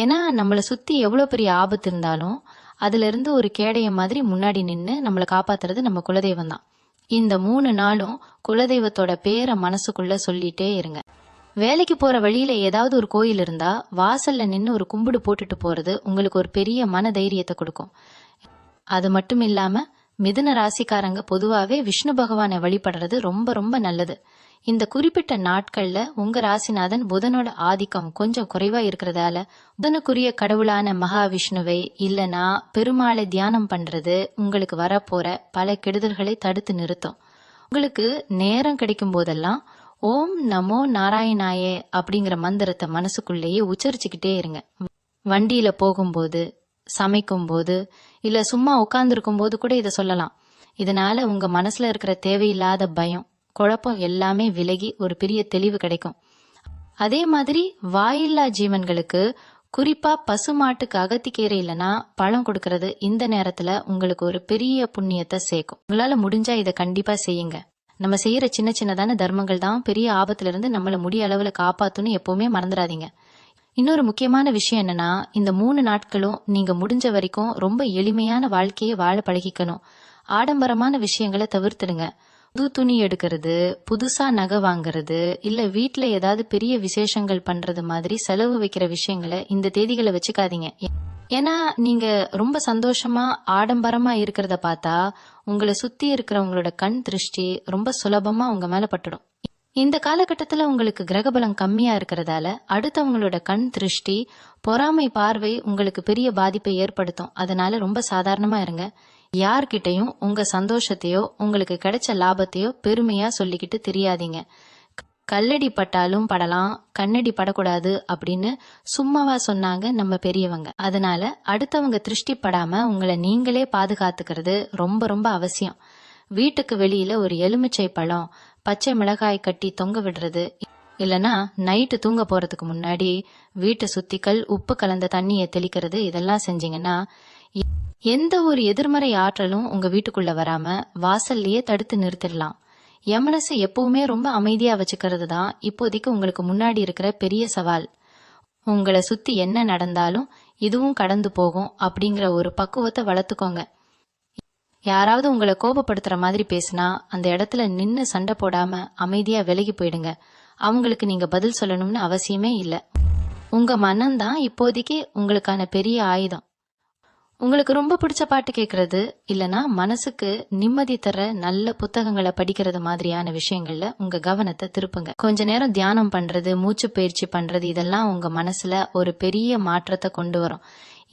ஏன்னா நம்மளை சுத்தி எவ்வளவு பெரிய ஆபத்து இருந்தாலும் அதுல இருந்து ஒரு கேடைய மாதிரி முன்னாடி நின்னு நம்மளை காப்பாத்துறது நம்ம குலதெய்வம் தான். இந்த 3 நாளும் குலதெய்வத்தோட பேரை மனசுக்குள்ள சொல்லிட்டே இருங்க. வேலைக்கு போற வழியில ஏதாவது ஒரு கோயில் இருந்தா வாசல்ல நின்னு ஒரு கும்பிடு போட்டுட்டு போறது உங்களுக்கு ஒரு பெரிய மன தைரியத்தை கொடுக்கும். அது மட்டும் இல்லாம மிதுன ராசிக்காரங்க பொதுவாவே விஷ்ணு பகவானை வழிபடுறது ரொம்ப ரொம்ப நல்லது. இந்த குறிப்பிட்ட நாட்கள்ல உங்க ராசிநாதன் புதனோட ஆதிக்கம் கொஞ்சம் குறைவா இருக்கிறதால புதனுக்குரிய கடவுளான மகாவிஷ்ணுவை இல்லனா பெருமாளை தியானம் பண்றது உங்களுக்கு வரப்போற பல கெடுதல்களை தடுத்து நிறுத்தும். உங்களுக்கு நேரம் கிடைக்கும் போதெல்லாம் ஓம் நமோ நாராயணாயே அப்படிங்கிற மந்திரத்தை மனசுக்குள்ளேயே உச்சரிச்சுக்கிட்டே இருங்க. வண்டியில போகும்போது, சமைக்கும் போது, இல்ல சும்மா உட்கார்ந்துருக்கும் போது கூட இதை சொல்லலாம். இதனால உங்க மனசுல இருக்கிற தேவையில்லாத பயம், குழப்பம் எல்லாமே விலகி ஒரு பெரிய தெளிவு கிடைக்கும். அதே மாதிரி வாயில்லா ஜீவன்களுக்கு, குறிப்பா பசுமாட்டுக்கு அகத்திக்கீரை இல்லைன்னா பழம் கொடுக்கறது இந்த நேரத்துல உங்களுக்கு ஒரு பெரிய புண்ணியத்தை சேர்க்கும். உங்களால முடிஞ்சா இதை கண்டிப்பா செய்யுங்க. நம்ம செய்யற சின்ன சின்னதான தர்மங்கள் தான் பெரிய ஆபத்துல இருந்து நம்மள முடிய அளவுல காப்பாத்துன்னு எப்பவுமே மறந்துடாதீங்க. இன்னொரு முக்கியமான விஷயம் என்னன்னா, இந்த 3 நாட்களும் நீங்க முடிஞ்ச வரைக்கும் ரொம்ப எளிமையான வாழ்க்கையை வாழ பழகிக்கணும். ஆடம்பரமான விஷயங்களை தவிர்த்துடுங்க. புது துணி எடுக்கிறது, புதுசா நகை வாங்குறது, இல்ல வீட்டுல ஏதாவது பெரிய விசேஷங்கள் பண்றது மாதிரி செலவு வைக்கிற விஷயங்களை இந்த தேதிகளை வச்சுக்காதீங்க. ஏன்னா நீங்க ரொம்ப சந்தோஷமா ஆடம்பரமா இருக்கிறத பார்த்தா உங்களை சுத்தி இருக்கிறவங்களோட கண் திருஷ்டி ரொம்ப சுலபமா உங்க மேல பட்டுடும். இந்த காலகட்டத்துல உங்களுக்கு கிரகபலம் கம்மியா இருக்கிறதால அடுத்தவங்களோட கண் திருஷ்டி, பொறாமை பார்வை உங்களுக்கு பெரிய பாதிப்பை ஏற்படுத்தும். அதனால ரொம்ப சாதாரணமா இருங்க. யார்கிட்டையும் உங்க சந்தோஷத்தையோ உங்களுக்கு கிடைச்ச லாபத்தையோ பெருமையா சொல்லிக்கிட்டு தெரியாதீங்க. கல்லடி பட்டாலும் படலாம், கண்ணடி படக்கூடாது அப்படின்னு சும்மாவா சொன்னாங்க நம்ம பெரியவங்க. அதனால அடுத்தவங்க திருஷ்டி படாம உங்களை நீங்களே பாதுகாத்துக்கிறது ரொம்ப ரொம்ப அவசியம். வீட்டுக்கு வெளியில ஒரு எலுமிச்சை பழம், பச்சை மிளகாய் கட்டி தொங்க விடுறது, இல்லனா நைட்டு தூங்க போறதுக்கு முன்னாடி வீட்டை சுத்திக்கல் உப்பு கலந்த தண்ணியை தெளிக்கிறது, இதெல்லாம் செஞ்சீங்கன்னா எந்த ஒரு எதிர்மறை ஆற்றலும் உங்க வீட்டுக்குள்ள வராம வாசல்லையே தடுத்து நிறுத்திடலாம். என் மனசை எப்பவுமே ரொம்ப அமைதியா வச்சுக்கிறது தான் இப்போதைக்கு உங்களுக்கு முன்னாடி இருக்கிற பெரிய சவால். உங்களை சுத்தி என்ன நடந்தாலும் இதுவும் கடந்து போகும் அப்படிங்கிற ஒரு பக்குவத்தை வளர்த்துக்கோங்க. யாராவது உங்களை கோபப்படுத்துற மாதிரி பேசினா அந்த இடத்துல நின்னு சண்டை போடாம அமைதியா விலகி போயிடுங்க. அவங்களுக்கு நீங்க பதில் சொல்லணும்னு அவசியமே இல்லை. உங்க மனம்தான் இப்போதைக்கு உங்களுக்கான பெரிய ஆயுதம். உங்களுக்கு ரொம்ப பிடிச்ச பாட்டு கேட்கறது, இல்லனா மனசுக்கு நிம்மதி தர நல்ல புத்தகங்களை படிக்கிறது மாதிரியான விஷயங்கள்ல உங்க கவனத்தை திருப்புங்க. கொஞ்ச நேரம் தியானம் பண்றது, மூச்சு பயிற்சி பண்றது, இதெல்லாம் உங்க மனசுல ஒரு பெரிய மாற்றத்தை கொண்டு வரும்.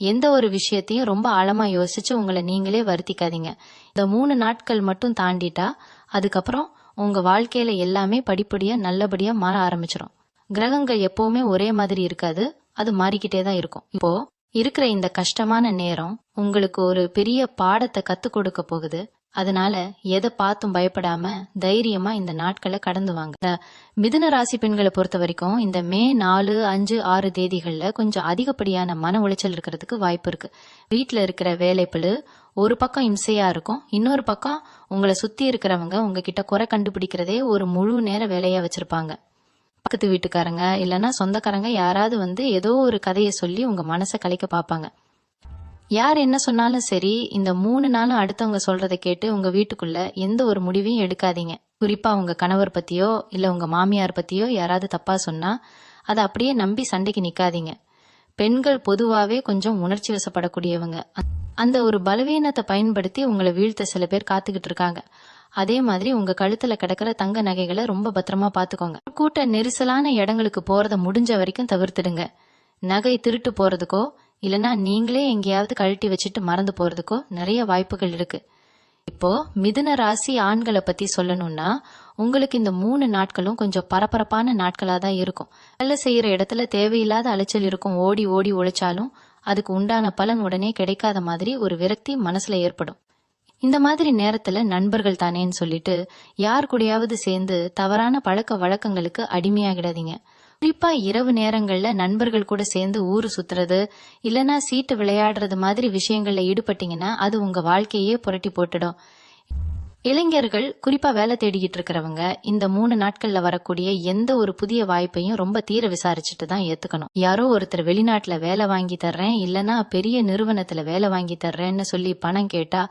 எந்த ஒரு விஷயத்தையும் ரொம்ப ஆழமா யோசிச்சு உங்களை நீங்களே வருத்திக்காதீங்க. இந்த 3 நாட்கள் மட்டும் தாண்டிட்டா அதுக்கப்புறம் உங்க வாழ்க்கையில எல்லாமே படிப்படியா நல்லபடியா மாற ஆரம்பிச்சிடும். கிரகங்கள் எப்பவுமே ஒரே மாதிரி இருக்காது, அது மாறிக்கிட்டே தான் இருக்கும். இப்போ இருக்கிற இந்த கஷ்டமான நேரம் உங்களுக்கு ஒரு பெரிய பாடத்தை கத்து கொடுக்க போகுது. அதனால எதை பார்த்தும் பயப்படாம தைரியமா இந்த நாட்களை கடந்து வாங்க. இந்த மிதுன ராசி பெண்களை பொறுத்த வரைக்கும் இந்த மே 4, 5, 6 தேதிகள்ல கொஞ்சம் அதிகப்படியான மன உளைச்சல் இருக்கிறதுக்கு வாய்ப்பு இருக்கு. வீட்டுல இருக்கிற வேலைப்பளு ஒரு பக்கம் இம்சையா இருக்கும், இன்னொரு பக்கம் உங்களை சுத்தி இருக்கிறவங்க உங்ககிட்ட குறை கண்டுபிடிக்கிறதே ஒரு முழு நேர வேலையா வச்சிருப்பாங்க. பக்கத்து வீட்டுக்காரங்க இல்லைன்னா சொந்தக்காரங்க யாராவது ஏதோ ஒரு கதையை சொல்லி உங்க மனசை கலைக்க பார்ப்பாங்க. யார் என்ன சொன்னாலும் சரி, இந்த 3 நாளும் அடுத்தவங்க சொல்றதை கேட்டு உங்க வீட்டுக்குள்ள எந்த ஒரு முடிவையும் எடுக்காதீங்க. குறிப்பா உங்க கணவர் பத்தியோ இல்ல உங்க மாமியார் பத்தியோ யாராவது தப்பா சொன்னா அதை அப்படியே நம்பி சண்டைக்கு நிக்காதீங்க. பெண்கள் பொதுவாவே கொஞ்சம் உணர்ச்சி வசப்படக்கூடியவங்க. அந்த ஒரு பலவீனத்தை பயன்படுத்தி உங்களை வீழ்த்த சில பேர் காத்துக்கிட்டு இருக்காங்க. அதே மாதிரி உங்க கழுத்துல கிடக்கிற தங்க நகைகளை ரொம்ப பத்திரமா பாத்துக்கோங்க. கூட்ட நெரிசலான இடங்களுக்கு போறத முடிஞ்ச வரைக்கும் தவிர்த்துடுங்க. நகை திருட்டு போறதுக்கோ இல்லனா நீங்களே எங்கேயாவது கழட்டி வச்சுட்டு மறந்து போறதுக்கோ நிறைய வாய்ப்புகள் இருக்கு. இப்போ மிதுன ராசி ஆண்களை பத்தி சொல்லணும்னா உங்களுக்கு இந்த 3 நாட்களும் கொஞ்சம் பரபரப்பான நாட்களா தான் இருக்கும். வேலை செய்யற இடத்துல தேவையில்லாத அலைச்சல் இருக்கும். ஓடி ஓடி உழைச்சாலும் அதுக்கு உண்டான பலன் உடனே கிடைக்காத மாதிரி ஒரு விரக்தி மனசுல ஏற்படும். இந்த மாதிரி நேரத்துல நண்பர்கள் தானேன்னு சொல்லிட்டு யார் கூடயாவது சேர்ந்து தவறான பழக்க வழக்கங்களுக்கு அடிமையாகிடாதீங்க. குறிப்பா இரவு நேரங்கள்ல நண்பர்கள் கூட சேர்ந்து ஊரு சுத்துறது இல்லனா சீட்டு விளையாடுறது மாதிரி விஷயங்கள்ல ஈடுபட்டீங்கன்னா அது உங்க வாழ்க்கையே புரட்டி போட்டுடும். இளைஞர்கள் குறிப்பா வேலை தேடிக்கிட்டு இருக்கிறவங்க இந்த 3 நாட்கள்ல வரக்கூடிய எந்த ஒரு புதிய வாய்ப்பையும் ரொம்ப தீர விசாரிச்சுட்டு தான் ஏத்துக்கணும். யாரோ ஒருத்தர் வெளிநாட்டுல வேலை வாங்கி தர்றேன் இல்லனா பெரிய நிறுவனத்துல வேலை வாங்கி தர்றேன்னு சொல்லி பணம் கேட்டா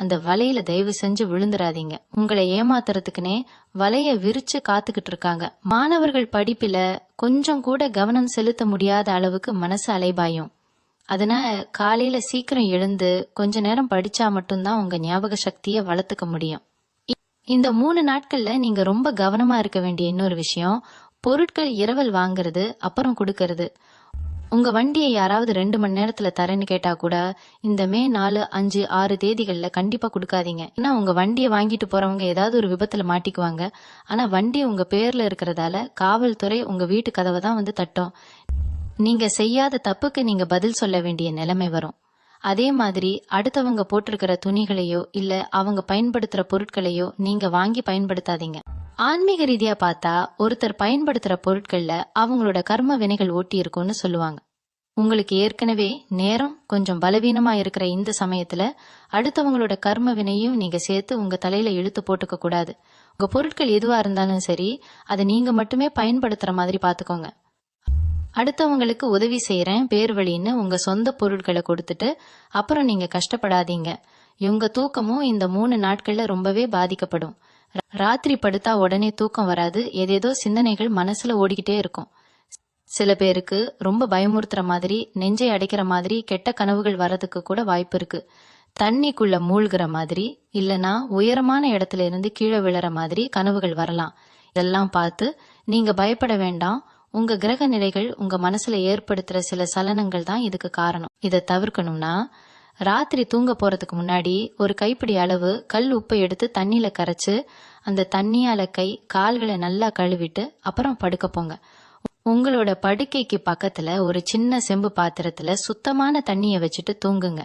அந்த வலையில தயவு செஞ்சு விழுந்துடாதீங்க. உங்களை ஏமாத்துறதுக்குனே வலைய விரிச்சு காத்துக்கிட்டு இருக்காங்க. மாணவர்கள் படிப்பில கொஞ்சம் கூட கவனம் செலுத்த முடியாத அளவுக்கு மனசு அலைபாயும். அதனால காலையில சீக்கிரம் எழுந்து கொஞ்ச நேரம் படிச்சா மட்டும்தான் உங்க ஞாபக சக்தியை வளர்த்துக்க முடியும். இந்த 3 நாட்கள்ல நீங்க ரொம்ப கவனமா இருக்க வேண்டிய இன்னொரு விஷயம், பொருட்கள் இரவல் வாங்குறது அப்புறம் கொடுக்கறது. உங்க வண்டியை யாராவது 2 மணி நேரத்துல தரேன்னு கேட்டா கூட இந்த மே 4, 5, 6 தேதிகள்ல கண்டிப்பா கொடுக்காதீங்க. ஏன்னா உங்க வண்டியை வாங்கிட்டு போறவங்க ஏதாவது ஒரு விபத்துல மாட்டிக்குவாங்க. ஆனா வண்டி உங்க பேர்ல இருக்கிறதால காவல்துறை உங்க வீட்டு கதவை தான் வந்து தட்டும். நீங்க செய்யாத தப்புக்கு நீங்க பதில் சொல்ல வேண்டிய நிலைமை வரும். அதே மாதிரி அடுத்தவங்க போட்டிருக்கிற துணிகளையோ இல்ல அவங்க பயன்படுத்துற பொருட்களையோ நீங்க வாங்கி பயன்படுத்தாதீங்க. ஆன்மீக ரீதியா பார்த்தா ஒருத்தர் பயன்படுத்துற பொருட்கள்ல அவங்களோட கர்ம வினைகள் ஓட்டி இருக்கும்னு சொல்லுவாங்க. உங்களுக்கு ஏற்கனவே நேரம் கொஞ்சம் பலவீனமா இருக்கிற இந்த சமயத்துல அடுத்தவங்களோட கர்ம வினையும் நீங்க சேர்த்து உங்க தலையில இழுத்து போட்டுக்க கூடாது. உங்க பொருட்கள் எதுவா இருந்தாலும் சரி, அதை நீங்க மட்டுமே பயன்படுத்துற மாதிரி பாத்துக்கோங்க. அடுத்தவங்களுக்கு உதவி செய்யறேன் பேர் வழின்னு உங்க சொந்த பொருட்களை கொடுத்துட்டு அப்புறம் நீங்க கஷ்டப்படாதீங்க. உங்க தூக்கமும் இந்த 3 நாட்கள்ல ரொம்பவே பாதிக்கப்படும். ராத்திரி படுத்தா உடனே தூக்கம் வராது, ஏதேதோ சிந்தனைகள் மனசுல ஓடிக்கிட்டே இருக்கும். சில பேருக்கு ரொம்ப பயமுறுத்துற மாதிரி, நெஞ்சை அடைக்கிற மாதிரி கெட்ட கனவுகள் வர்றதுக்கு கூட வாய்ப்பு இருக்கு. தண்ணிக்குள்ள மூழ்கிற மாதிரி இல்லனா உயரமான இடத்துல இருந்து கீழே விழற மாதிரி கனவுகள் வரலாம். இதெல்லாம் பார்த்து நீங்க பயப்பட வேண்டாம். உங்க கிரக நிலைகள் உங்க மனசுல ஏற்படுத்துற சில சலனங்கள் தான் இதுக்கு காரணம். இதை தவிர்க்கணும்னா ராத்திரி தூங்க போறதுக்கு முன்னாடி ஒரு கைப்பிடி அளவு கல் உப்பை எடுத்து தண்ணியில கரைச்சு அந்த தண்ணியால கை கால்களை நல்லா கழுவிட்டு அப்புறம் படுக்க போங்க. உங்களோட படுக்கைக்கு பக்கத்துல ஒரு சின்ன செம்பு பாத்திரத்துல சுத்தமான தண்ணியை வச்சுட்டு தூங்குங்க.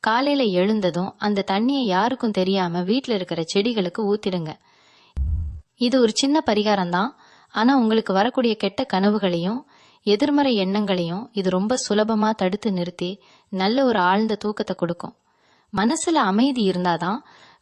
காலையில எழுந்ததும் அந்த தண்ணியை யாருக்கும் தெரியாம வீட்டுல இருக்கிற செடிகளுக்கு ஊத்திடுங்க. இது ஒரு சின்ன பரிகாரம் தான், ஆனா உங்களுக்கு வரக்கூடிய கெட்ட கனவுகளையும் எதிர்மறை எண்ணங்களையும் இது ரொம்ப சுலபமா தடுத்து நிறுத்தி நல்ல ஒரு ஆழ்ந்த தூக்கத்தை கொடுக்கும். மனசுல அமைதி இருந்தாதான்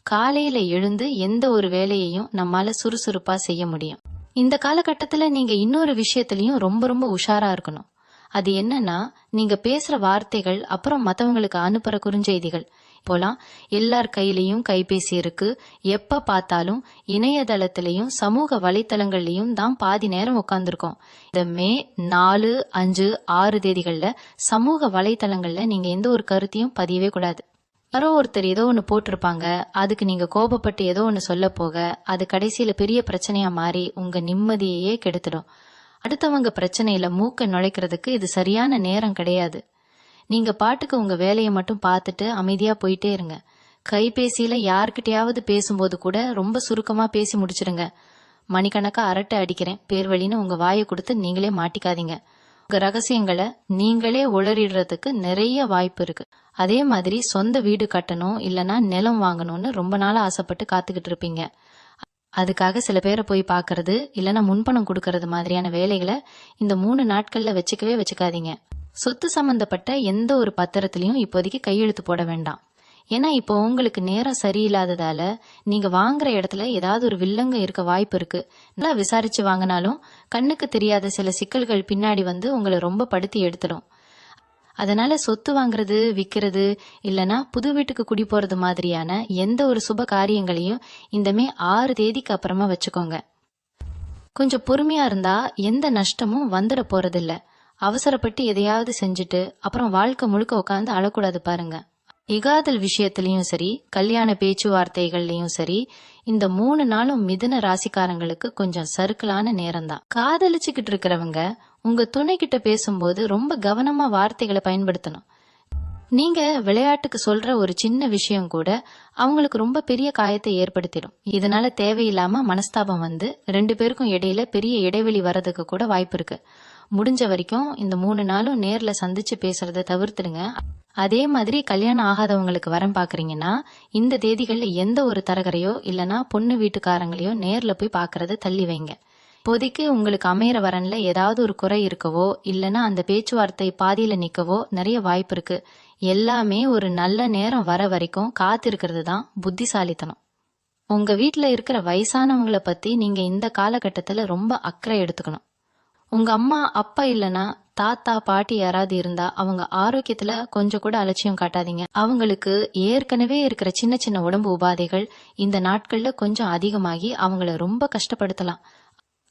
காலையில எழுந்து எந்த ஒரு வேலையையும் நம்மால சுறுசுறுப்பா செய்ய முடியும். இந்த காலகட்டத்துல நீங்க இன்னொரு விஷயத்திலயும் ரொம்ப ரொம்ப உஷாரா இருக்கணும். அது என்னன்னா, நீங்க பேசுற வார்த்தைகள் அப்புறம் மத்தவங்களுக்கு அனுப்புற குறுஞ்செய்திகள். இப்போலாம் எல்லார் கையிலயும் கைபேசி இருக்கு. எப்ப பார்த்தாலும் இணையதளத்திலையும் சமூக வலைத்தளங்கள்லயும் தான் பாதி நேரம் உட்கார்ந்துருக்கோம். இந்த மே 4, 5, 6 தேதிகள்ல சமூக வலைத்தளங்கள்ல நீங்க எந்த ஒரு கருத்தையும் பதியவே கூடாது. யாரோ ஒருத்தர் ஏதோ ஒன்று போட்டிருப்பாங்க, அதுக்கு நீங்க கோபப்பட்டு ஏதோ ஒன்று சொல்ல போக அது கடைசியில பெரிய பிரச்சனையா மாறி உங்க நிம்மதியையே கெடுத்துடும். அடுத்தவங்க பிரச்சனையில மூக்க நுழைக்கிறதுக்கு இது சரியான நேரம் கிடையாது. நீங்க பாட்டுக்கு உங்க வேலையை மட்டும் பார்த்துட்டு அமைதியா போயிட்டே இருங்க. கைபேசியில யார்கிட்டயாவது பேசும்போது கூட ரொம்ப சுருக்கமா பேசி முடிச்சிடுங்க. மணிக்கணக்கா அரட்டை அடிக்கிறேன் பேர் வழின்னு உங்க வாயை கொடுத்து நீங்களே மாட்டிக்காதீங்க. உங்க ரகசியங்களை நீங்களே உளறிடுறதுக்கு நிறைய வாய்ப்பு இருக்கு. அதே மாதிரி சொந்த வீடு கட்டணும் இல்லனா நிலம் வாங்கணும்னு ரொம்ப நாளா ஆசைப்பட்டு காத்துக்கிட்டு இருப்பீங்க. அதுக்காக சில பேரை போய் பாக்குறது இல்லனா முன்பணம் கொடுக்கறது மாதிரியான வேலைகளை இந்த 3 நாட்கள்ல வச்சுக்காதீங்க. சொத்து சம்பந்தப்பட்ட எந்த ஒரு பத்திரத்திலையும் இப்போதைக்கு கையெழுத்து போட வேண்டாம். ஏன்னா இப்போ உங்களுக்கு நேரம் சரியில்லாததால நீங்க வாங்குற இடத்துல ஏதாவது ஒரு வில்லங்க இருக்க வாய்ப்பு இருக்கு. நல்லா விசாரிச்சு வாங்கினாலும் கண்ணுக்கு தெரியாத சில சிக்கல்கள் பின்னாடி வந்து உங்களை ரொம்ப படுத்தி எடுத்துடும். அதனால சொத்து வாங்குறது, விக்கிறது இல்லனா புது வீட்டுக்கு குடி போறது மாதிரியான எந்த ஒரு சுப காரியங்களையும் இந்த மே 6 தேதிக்கு அப்புறமா வச்சுக்கோங்க. கொஞ்சம் பொறுமையா இருந்தா எந்த நஷ்டமும் வந்துட போறதில்ல. அவசரப்பட்டு எதையாவது செஞ்சுட்டு அப்புறம் வாழ்க்கை முழுக்க உட்காந்து அழக்கூடாது பாருங்க. இகாதல் விஷயத்திலயும் சரி, கல்யாண பேச்சுவார்த்தைகள்லயும் சரி, இந்த 3 நாளும் மிதுன ராசிக்காரங்களுக்கு கொஞ்சம் சறுக்கலான நேரம் தான். காதலிச்சுக்கிட்டு இருக்கிறவங்க உங்க துணை கிட்ட பேசும்போது ரொம்ப கவனமா வார்த்தைகளை பயன்படுத்தணும். நீங்க விளையாட்டுக்கு சொல்ற ஒரு சின்ன விஷயம் கூட அவங்களுக்கு ரொம்ப பெரிய காயத்தை ஏற்படுத்திடும். இதனால தேவையில்லாம மனஸ்தாபம் வந்து 2 பேருக்கும் இடையில பெரிய இடைவெளி வர்றதுக்கு கூட வாய்ப்பு இருக்கு. முடிஞ்ச வரைக்கும் இந்த 3 நாளும் நேர்ல சந்திச்சு பேசுறத தவிர்த்துடுங்க. அதே மாதிரி கல்யாணம் ஆகாதவங்களுக்கு வரம் பாக்குறீங்கன்னா இந்த தேதிகள்ல எந்த ஒரு தரகரையோ இல்லனா பொண்ணு வீட்டுக்காரங்களையோ நேர்ல போய் பாக்குறத தள்ளி வைங்க. இப்போதைக்கு உங்களுக்கு அமையற வரன்ல ஏதாவது ஒரு குறை இருக்கவோ இல்லனா அந்த பேச்சுவார்த்தை பாதியில நிக்கவோ நிறைய வாய்ப்பு இருக்கு. எல்லாமே ஒரு நல்ல நேரம் வர வரைக்கும் காத்திருக்கிறது தான் புத்திசாலித்தனம். உங்க வீட்டுல இருக்கிற வயசானவங்களை பத்தி நீங்க இந்த காலகட்டத்துல ரொம்ப அக்கறை எடுத்துக்கணும். உங்க அம்மா அப்பா இல்லனா தாத்தா பாட்டி யாராவது இருந்தா அவங்க ஆரோக்கியத்துல கொஞ்சம் கூட அலட்சியம் காட்டாதீங்க. அவங்களுக்கு ஏற்கனவே இருக்கிற சின்ன சின்ன உடம்பு உபாதைகள் இந்த நாட்கள்ல கொஞ்சம் அதிகமாகி அவங்கள ரொம்ப கஷ்டப்படுத்தலாம்.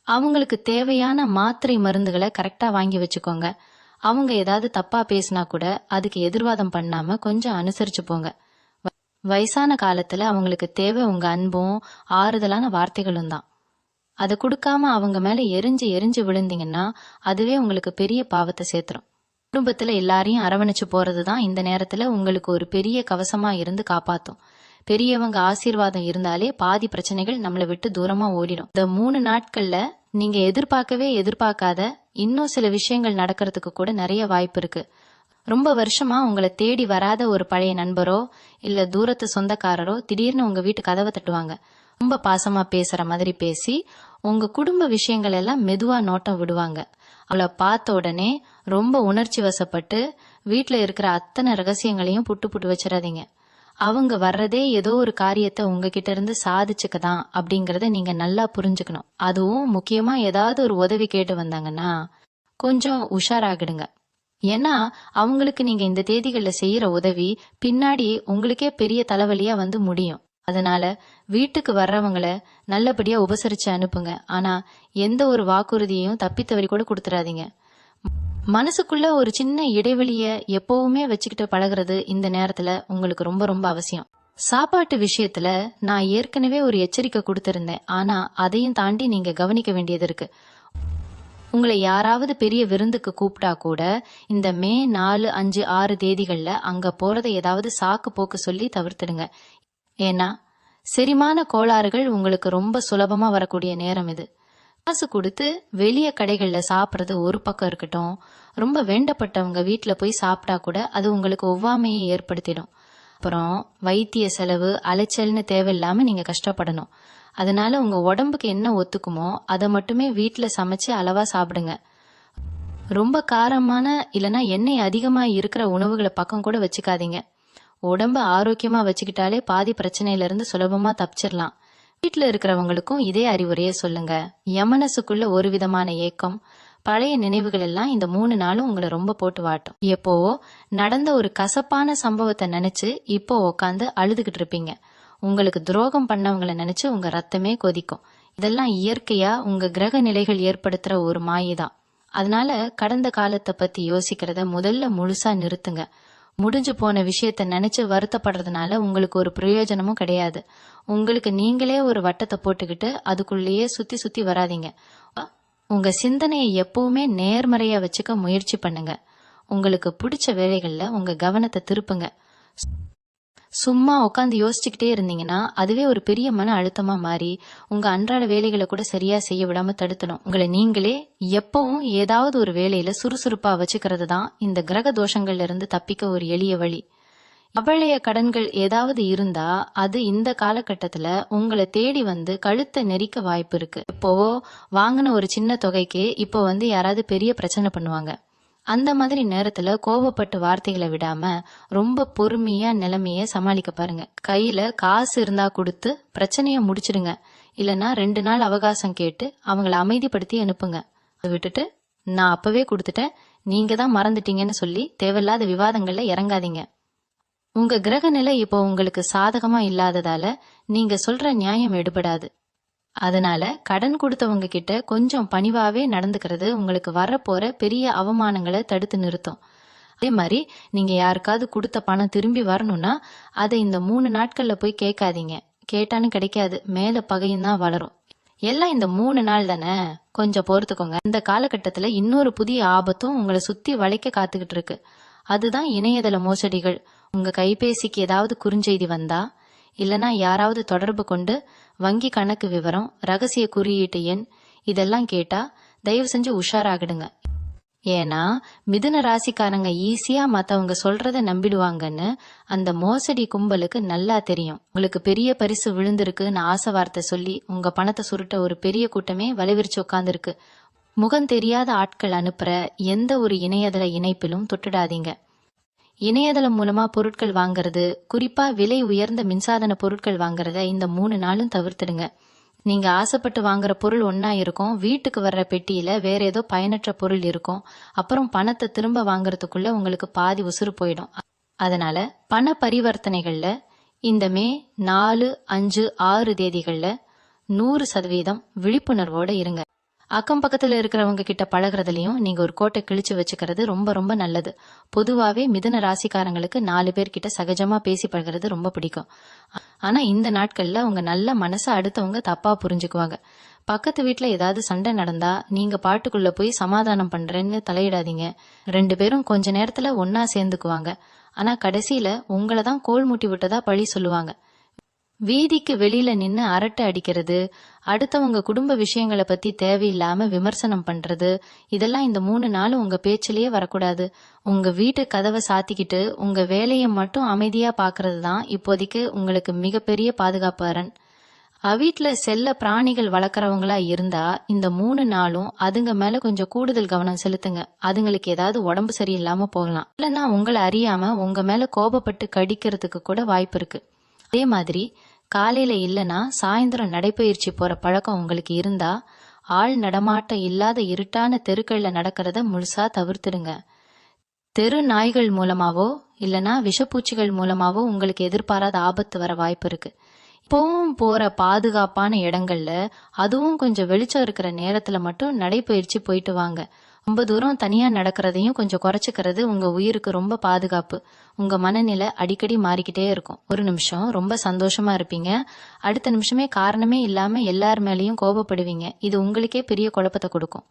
அவங்களுக்கு தேவையான மாத்திரை மருந்துகளை கரெக்டா வாங்கி வச்சுக்கோங்க. அவங்க ஏதாவது தப்பா பேசினா கூட அதுக்கு எதிர்வாதம் பண்ணாம கொஞ்சம் அனுசரிச்சு போங்க. வயசான காலத்துல அவங்களுக்கு தேவை உங்க அன்பும் ஆறுதலான வார்த்தைகளும் தான். அதை கொடுக்காம அவங்க மேல எரிஞ்சு எரிஞ்சு விழுந்தீங்கன்னா அதுவே உங்களுக்கு பெரிய பாவத்தை சேர்த்துரும். குடும்பத்துல எல்லாரையும் அரவணைச்சு போறதுதான் இந்த நேரத்துல உங்களுக்கு ஒரு பெரிய கவசமா இருந்து காப்பாத்தும். பெரியவங்க ஆசீர்வாதம் இருந்தாலே பாதி பிரச்சனைகள் நம்மளை விட்டு தூரமா ஓடிடும். இந்த 3 நாட்கள்ல நீங்க எதிர்பார்க்காத இன்னும் சில விஷயங்கள் நடக்கிறதுக்கு கூட நிறைய வாய்ப்பு இருக்கு. ரொம்ப வருஷமா உங்களை தேடி வராத ஒரு பழைய நண்பரோ இல்ல தூரத்து சொந்தக்காரரோ திடீர்னு உங்க வீட்டு கதவை தட்டுவாங்க. ரொம்ப பாசமா பேசுற மாதிரி பேசி உங்க குடும்ப விஷயங்கள் எல்லாம் மெதுவா நோட்டம் விடுவாங்க. அவளை பார்த்த உடனே ரொம்ப உணர்ச்சி வசப்பட்டு வீட்டுல இருக்கிற அத்தனை ரகசியங்களையும் புட்டு வச்சிடாதீங்க. அவங்க வர்றதே ஏதோ ஒரு காரியத்தை உங்ககிட்ட இருந்து சாதிச்சுக்கதான் அப்படிங்கறத நீங்க நல்லா புரிஞ்சுக்கணும். அதுவும் முக்கியமா ஏதாவது ஒரு உதவி கேட்டு வந்தாங்கன்னா கொஞ்சம் உஷாராகிடுங்க. ஏன்னா அவங்களுக்கு நீங்க இந்த தேதிகள்ல செய்யற உதவி பின்னாடி உங்களுக்கே பெரிய தலைவலியா வந்து முடியும். அதனால வீட்டுக்கு வர்றவங்கள நல்லபடியா உபசரிச்சு அனுப்புங்க. ஆனா எந்த ஒரு வாக்குறுதியையும் தப்பித்தவரி கூட கொடுத்துடாதீங்க. மனசுக்குள்ள ஒரு சின்ன இடைவெளிய எப்பவுமே வச்சுக்கிட்டு பழகிறது இந்த நேரத்துல உங்களுக்கு ரொம்ப ரொம்ப அவசியம். சாப்பாட்டு விஷயத்துல நான் ஏற்கனவே ஒரு எச்சரிக்கை கொடுத்திருந்தேன். ஆனா அதையும் தாண்டி நீங்க கவனிக்க வேண்டியது இருக்கு. உங்களை யாராவது பெரிய விருந்துக்கு கூப்பிட்டா கூட இந்த மே 4, 5, 6 தேதிகள்ல அங்க போறதை ஏதாவது சாக்கு போக்கு சொல்லி தவிர்த்துடுங்க. ஏன்னா செரிமான கோளாறுகள் உங்களுக்கு ரொம்ப சுலபமா வரக்கூடிய நேரம் இது. காசு கொடுத்து வெளிய கடைகள்ல சாப்பிட்றது ஒரு பக்கம் இருக்கட்டும், ரொம்ப வேண்டப்பட்டவங்க வீட்டுல போய் சாப்பிட்டா கூட அது உங்களுக்கு ஒவ்வாமையை ஏற்படுத்திடும். அப்புறம் வைத்திய செலவு அலைச்சல்னு தேவையில்லாம நீங்க கஷ்டப்படணும். அதனால உங்க உடம்புக்கு என்ன ஒத்துக்குமோ அதை மட்டுமே வீட்டுல சமைச்சு அளவா சாப்பிடுங்க. ரொம்ப காரமான இல்லனா எண்ணெய் அதிகமா இருக்கிற உணவுகளை பக்கம் கூட வச்சுக்காதீங்க. உடம்ப ஆரோக்கியமா வச்சுக்கிட்டாலே பாதி பிரச்சனையில இருந்து சுலபமா தப்பிச்சிடலாம். வீட்டுல இருக்கிறவங்களுக்கும் இதே அறிவுரையை சொல்லுங்க. யமனசுக்குள்ள ஒரு விதமான ஏக்கம், பழைய நினைவுகள் எல்லாம் இந்த 3 நாளும் உங்களை ரொம்ப போட்டு வாட்டும். எப்போ நடந்த ஒரு கசப்பான சம்பவத்தை நினைச்சு இப்போ உக்காந்து அழுதுகிட்டு இருப்பீங்க. உங்களுக்கு துரோகம் பண்ணவங்களை நினைச்சு உங்க ரத்தமே கொதிக்கும். இதெல்லாம் இயற்கையா உங்க கிரக நிலைகள் ஏற்படுத்துற ஒரு மாயைதான். அதனால கடந்த காலத்தை பத்தி யோசிக்கிறத முதல்ல முழுசா நிறுத்துங்க. முடிஞ்சு போன விஷயத்த நினைச்சு வருத்தப்படுறதுனால உங்களுக்கு ஒரு பிரயோஜனமும் கிடையாது. உங்களுக்கு நீங்களே ஒரு வட்டத்தை போட்டுக்கிட்டு அதுக்குள்ளேயே சுத்தி சுத்தி வராதீங்க. உங்க சிந்தனையை எப்பவுமே நேர்மறையா வச்சுக்க முயற்சி பண்ணுங்க. உங்களுக்கு பிடிச்ச வேலைகள்ல உங்க கவனத்தை திருப்புங்க. சும்மா உட்காந்து யோசிச்சுக்கிட்டே இருந்தீங்கன்னா அதுவே ஒரு பெரிய மன அழுத்தமா மாறி உங்க அன்றாட வேலைகளை கூட சரியா செய்ய விடாம தடுத்துடும். உங்களை நீங்களே எப்பவும் ஏதாவது ஒரு வேலையில சுறுசுறுப்பா வச்சுக்கிறது தான் இந்த கிரக தோஷங்கள்ல இருந்து தப்பிக்க ஒரு எளிய வழி. அவ்வளைய கடன்கள் ஏதாவது இருந்தா அது இந்த காலகட்டத்துல உங்களை தேடி வந்து கழுத்தை நெரிக்க வாய்ப்பு இருக்கு. இப்போ வாங்கின ஒரு சின்ன தொகைக்கு இப்போ வந்து யாராவது பெரிய பிரச்சனை பண்ணுவாங்க. அந்த மாதிரி நேரத்துல கோபப்பட்டு வார்த்தைகளை விடாம ரொம்ப பொறுமையா நிலைமைய சமாளிக்க பாருங்க. கையில காசு இருந்தா கொடுத்து பிரச்சனைய முடிச்சிடுங்க. இல்லனா 2 நாள் அவகாசம் கேட்டு அவங்கள அமைதிப்படுத்தி அனுப்புங்க. அதை விட்டுட்டு நான் அப்பவே கொடுத்துட்டேன், நீங்க தான் மறந்துட்டீங்கன்னு சொல்லி தேவையில்லாத விவாதங்கள்ல இறங்காதீங்க. உங்க கிரக நிலை இப்போ உங்களுக்கு சாதகமா இல்லாததால நீங்க சொல்ற நியாயம் எடுபடாது. அதனால கடன் கொடுத்தவங்க கிட்ட கொஞ்சம் பணிவாவே நடந்துக்கிறது உங்களுக்கு வரப்போற பெரிய அவமானங்களை தடுத்து நிறுத்தும். அதே மாதிரி நீங்க யாருக்காவது கொடுத்த பணம் திரும்பி வரணும்னா அதை இந்த 3 நாட்கள்ல போய் கேட்காதீங்க. கேட்டாலும் கிடைக்காது, மேல பகையும் தான் வளரும். எல்லாம் இந்த 3 நாள் தானே, கொஞ்சம் பொறுத்துக்கோங்க. இந்த காலகட்டத்துல இன்னொரு புதிய ஆபத்தும் உங்களை சுத்தி வளைக்க காத்துக்கிட்டு இருக்கு. அதுதான் இணையதள மோசடிகள். உங்க கைபேசிக்கு ஏதாவது குறுஞ்செய்தி வந்தா இல்லனா யாராவது தொடர்பு கொண்டு வங்கி கணக்கு விவரம், ரகசிய குறியீட்டு எண் இதெல்லாம் கேட்டா தயவு செஞ்சு உஷாராகிடுங்க. ஏன்னா மிதுன ராசிக்காரங்க ஈஸியா மத்தவங்க சொல்றத நம்பிடுவாங்கன்னு அந்த மோசடி கும்பலுக்கு நல்லா தெரியும். உங்களுக்கு பெரிய பரிசு விழுந்திருக்குன்னு ஆசை வார்த்தை சொல்லி உங்க பணத்தை சுருட்ட ஒரு பெரிய கூட்டமே வலைவிரிச்சு உட்கார்ந்துருக்கு. முகம் தெரியாத ஆட்கள் அனுப்புற எந்த ஒரு இணையதள இணைப்பிலும் தொட்டுடாதீங்க. இணையதளம் மூலமா பொருட்கள் வாங்குறது, குறிப்பா விலை உயர்ந்த மின்சாதன பொருட்கள் வாங்குறத இந்த 3 நாளும் தவிர்த்துடுங்க. நீங்க ஆசைப்பட்டு வாங்குற பொருள் ஒன்னா இருக்கும், வீட்டுக்கு வர்ற பெட்டியில வேற ஏதோ பயனற்ற பொருள் இருக்கும். அப்புறம் பணத்தை திரும்ப வாங்குறதுக்குள்ள உங்களுக்கு பாதி உசுறு போயிடும். அதனால பண பரிவர்த்தனைகள்ல இந்த மே 4, 5, 6 தேதிகள்ல 100% விழிப்புணர்வோட இருங்க. அக்கம் பக்கத்துல இருக்கிறவங்க கிட்ட பழகுறதுலயும் நீங்க ஒரு கோட்டை கிழிச்சு வச்சுக்கிறது ரொம்ப ரொம்ப நல்லது. பொதுவாவே மிதுன ராசிக்காரங்களுக்கு 4 பேர்கிட்ட சகஜமா பேசி பழகிறது ரொம்ப பிடிக்கும். ஆனா இந்த நாட்கள்ல உங்க நல்ல மனசை அடுத்தவங்க தப்பா புரிஞ்சுக்குவாங்க. பக்கத்து வீட்டுல ஏதாவது சண்டை நடந்தா நீங்க பாட்டுக்குள்ள போய் சமாதானம் பண்றேன்னு தலையிடாதீங்க. 2 பேரும் கொஞ்ச நேரத்துல ஒன்னா சேர்ந்துக்குவாங்க. ஆனா கடைசியில உங்களை தான் கோல் மூட்டி விட்டதா பழி சொல்லுவாங்க. வீதிக்கு வெளியில நின்னு அரட்டை அடிக்கிறது, அடுத்தவங்க குடும்ப விஷயங்களை பத்தி தேவையில்லாம விமர்சனம் பண்றது, இதெல்லாம் இந்த 3 நாளும் உங்க பேச்சிலேயே வரக்கூடாது. உங்க வீட்டு கதவை சாத்திக்கிட்டு உங்க வேலையை மட்டும் அமைதியா பாக்குறது தான் இப்போதைக்கு உங்களுக்கு மிகப்பெரிய பாதுகாப்பு அரண். வீட்டுல செல்ல பிராணிகள் வளர்க்குறவங்களா இருந்தா இந்த 3 நாளும் அதுங்க மேல கொஞ்சம் கூடுதல் கவனம் செலுத்துங்க. அதுங்களுக்கு ஏதாவது உடம்பு சரியில்லாம போகலாம். இல்லைன்னா உங்களை அறியாம உங்க மேல கோபப்பட்டு கடிக்கிறதுக்கு கூட வாய்ப்பு இருக்கு. அதே மாதிரி காலையில இல்லைன்னா சாயந்தரம் நடைப்பயிற்சி போற பழக்கம் உங்களுக்கு இருந்தா ஆள் நடமாட்டம் இல்லாத இருட்டான தெருக்கள்ல நடக்கிறத முழுசா தவிர்த்துடுங்க. தெரு நாய்கள் மூலமாவோ இல்லைன்னா விஷப்பூச்சிகள் மூலமாவோ உங்களுக்கு எதிர்பாராத ஆபத்து வர வாய்ப்பு இருக்கு. இப்பவும் போற பாதுகாப்பான இடங்கள்ல, அதுவும் கொஞ்சம் வெளிச்சம் இருக்கிற நேரத்துல மட்டும் நடைப்பயிற்சி போயிட்டு வாங்க. ரொம்ப தூரம் தனியா நடக்கிறதையும் கொஞ்சம் குறைச்சிக்கிறது உங்க உயிருக்கு ரொம்ப பாதுகாப்பு. உங்க மனநிலை அடிக்கடி மாறிக்கிட்டே இருக்கும். ஒரு நிமிஷம் ரொம்ப சந்தோஷமா இருப்பீங்க, அடுத்த நிமிஷமே காரணமே இல்லாம எல்லார் மேலேயும் கோபப்படுவீங்க. இது உங்களுக்கே பெரிய குழப்பத்தை கொடுக்கும்.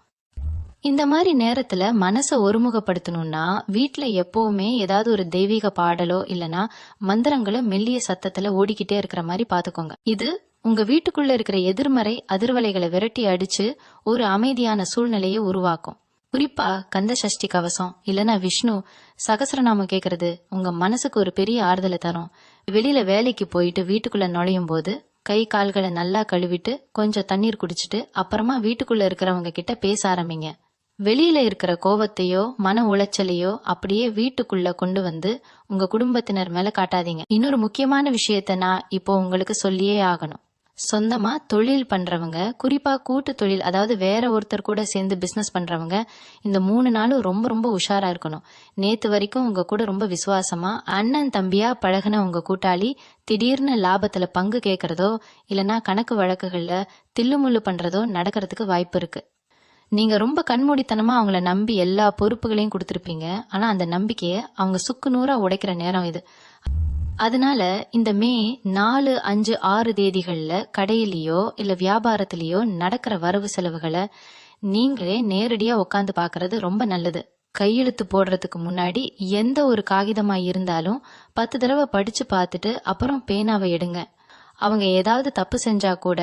இந்த மாதிரி நேரத்துல மனசை ஒருமுகப்படுத்தணும்னா வீட்டுல எப்பவுமே ஏதாவது ஒரு தெய்வீக பாடலோ இல்லனா மந்திரங்களோ மெல்லிய சத்தத்துல ஓடிக்கிட்டே இருக்கிற மாதிரி பாத்துக்கோங்க. இது உங்க வீட்டுக்குள்ள இருக்கிற எதிர்மறை அதிர்வலைகளை விரட்டி அடிச்சு ஒரு அமைதியான சூழ்நிலையை உருவாக்கும். குறிப்பா கந்த சஷ்டி கவசம் இல்லனா விஷ்ணு சகஸ்ரநாமம் கேக்குறது உங்க மனசுக்கு ஒரு பெரிய ஆறுதலை தரும். வெளியில வேலைக்கு போயிட்டு வீட்டுக்குள்ள நுழையும் போது கை கால்களை நல்லா கழுவிட்டு கொஞ்சம் தண்ணீர் குடிச்சிட்டு அப்புறமா வீட்டுக்குள்ள இருக்கிறவங்க கிட்ட பேச ஆரம்பிங்க. வெளியில இருக்கிற கோவத்தையோ மன உளைச்சலையோ அப்படியே வீட்டுக்குள்ள கொண்டு வந்து உங்க குடும்பத்தினர் மேல காட்டாதீங்க. இன்னொரு முக்கியமான விஷயத்த நான் இப்போ உங்களுக்கு சொல்லியே ஆகணும். சொந்தமா தொழில் பண்றவங்க, குறிப்பா கூட்டு தொழில், அதாவது வேற ஒருத்தர் கூட சேர்ந்து பிசினஸ் பண்றவங்க இந்த 3 நாளும் ரொம்ப ரொம்ப உஷாரா இருக்கணும். நேத்து வரைக்கும் உங்க கூட ரொம்ப விசுவாசமா அண்ணன் தம்பியா பழகின உங்க கூட்டாளி திடீர்னு லாபத்துல பங்கு கேட்கறதோ இல்லனா கணக்கு வழக்குகள்ல தில்லுமுள்ளு பண்றதோ நடக்கிறதுக்கு வாய்ப்பு இருக்கு. நீங்க ரொம்ப கண்மூடித்தனமா அவங்கள நம்பி எல்லா பொறுப்புகளையும் கொடுத்திருப்பீங்க. ஆனா அந்த நம்பிக்கைய அவங்க சுக்கு நூறா உடைக்கிற நேரம் இது. அதனால இந்த மே 4, 5, 6 தேதிகள்ல கடையிலயோ இல்ல வியாபாரத்திலயோ நடக்கிற வரவு செலவுகளை நீங்களே நேரடியா உட்காந்து பாக்குறது ரொம்ப நல்லது. கையெழுத்து போடுறதுக்கு முன்னாடி எந்த ஒரு காகிதமா இருந்தாலும் 10 தடவை படிச்சு பார்த்துட்டு அப்புறம் பேனாவை எடுங்க. அவங்க ஏதாவது தப்பு செஞ்சா கூட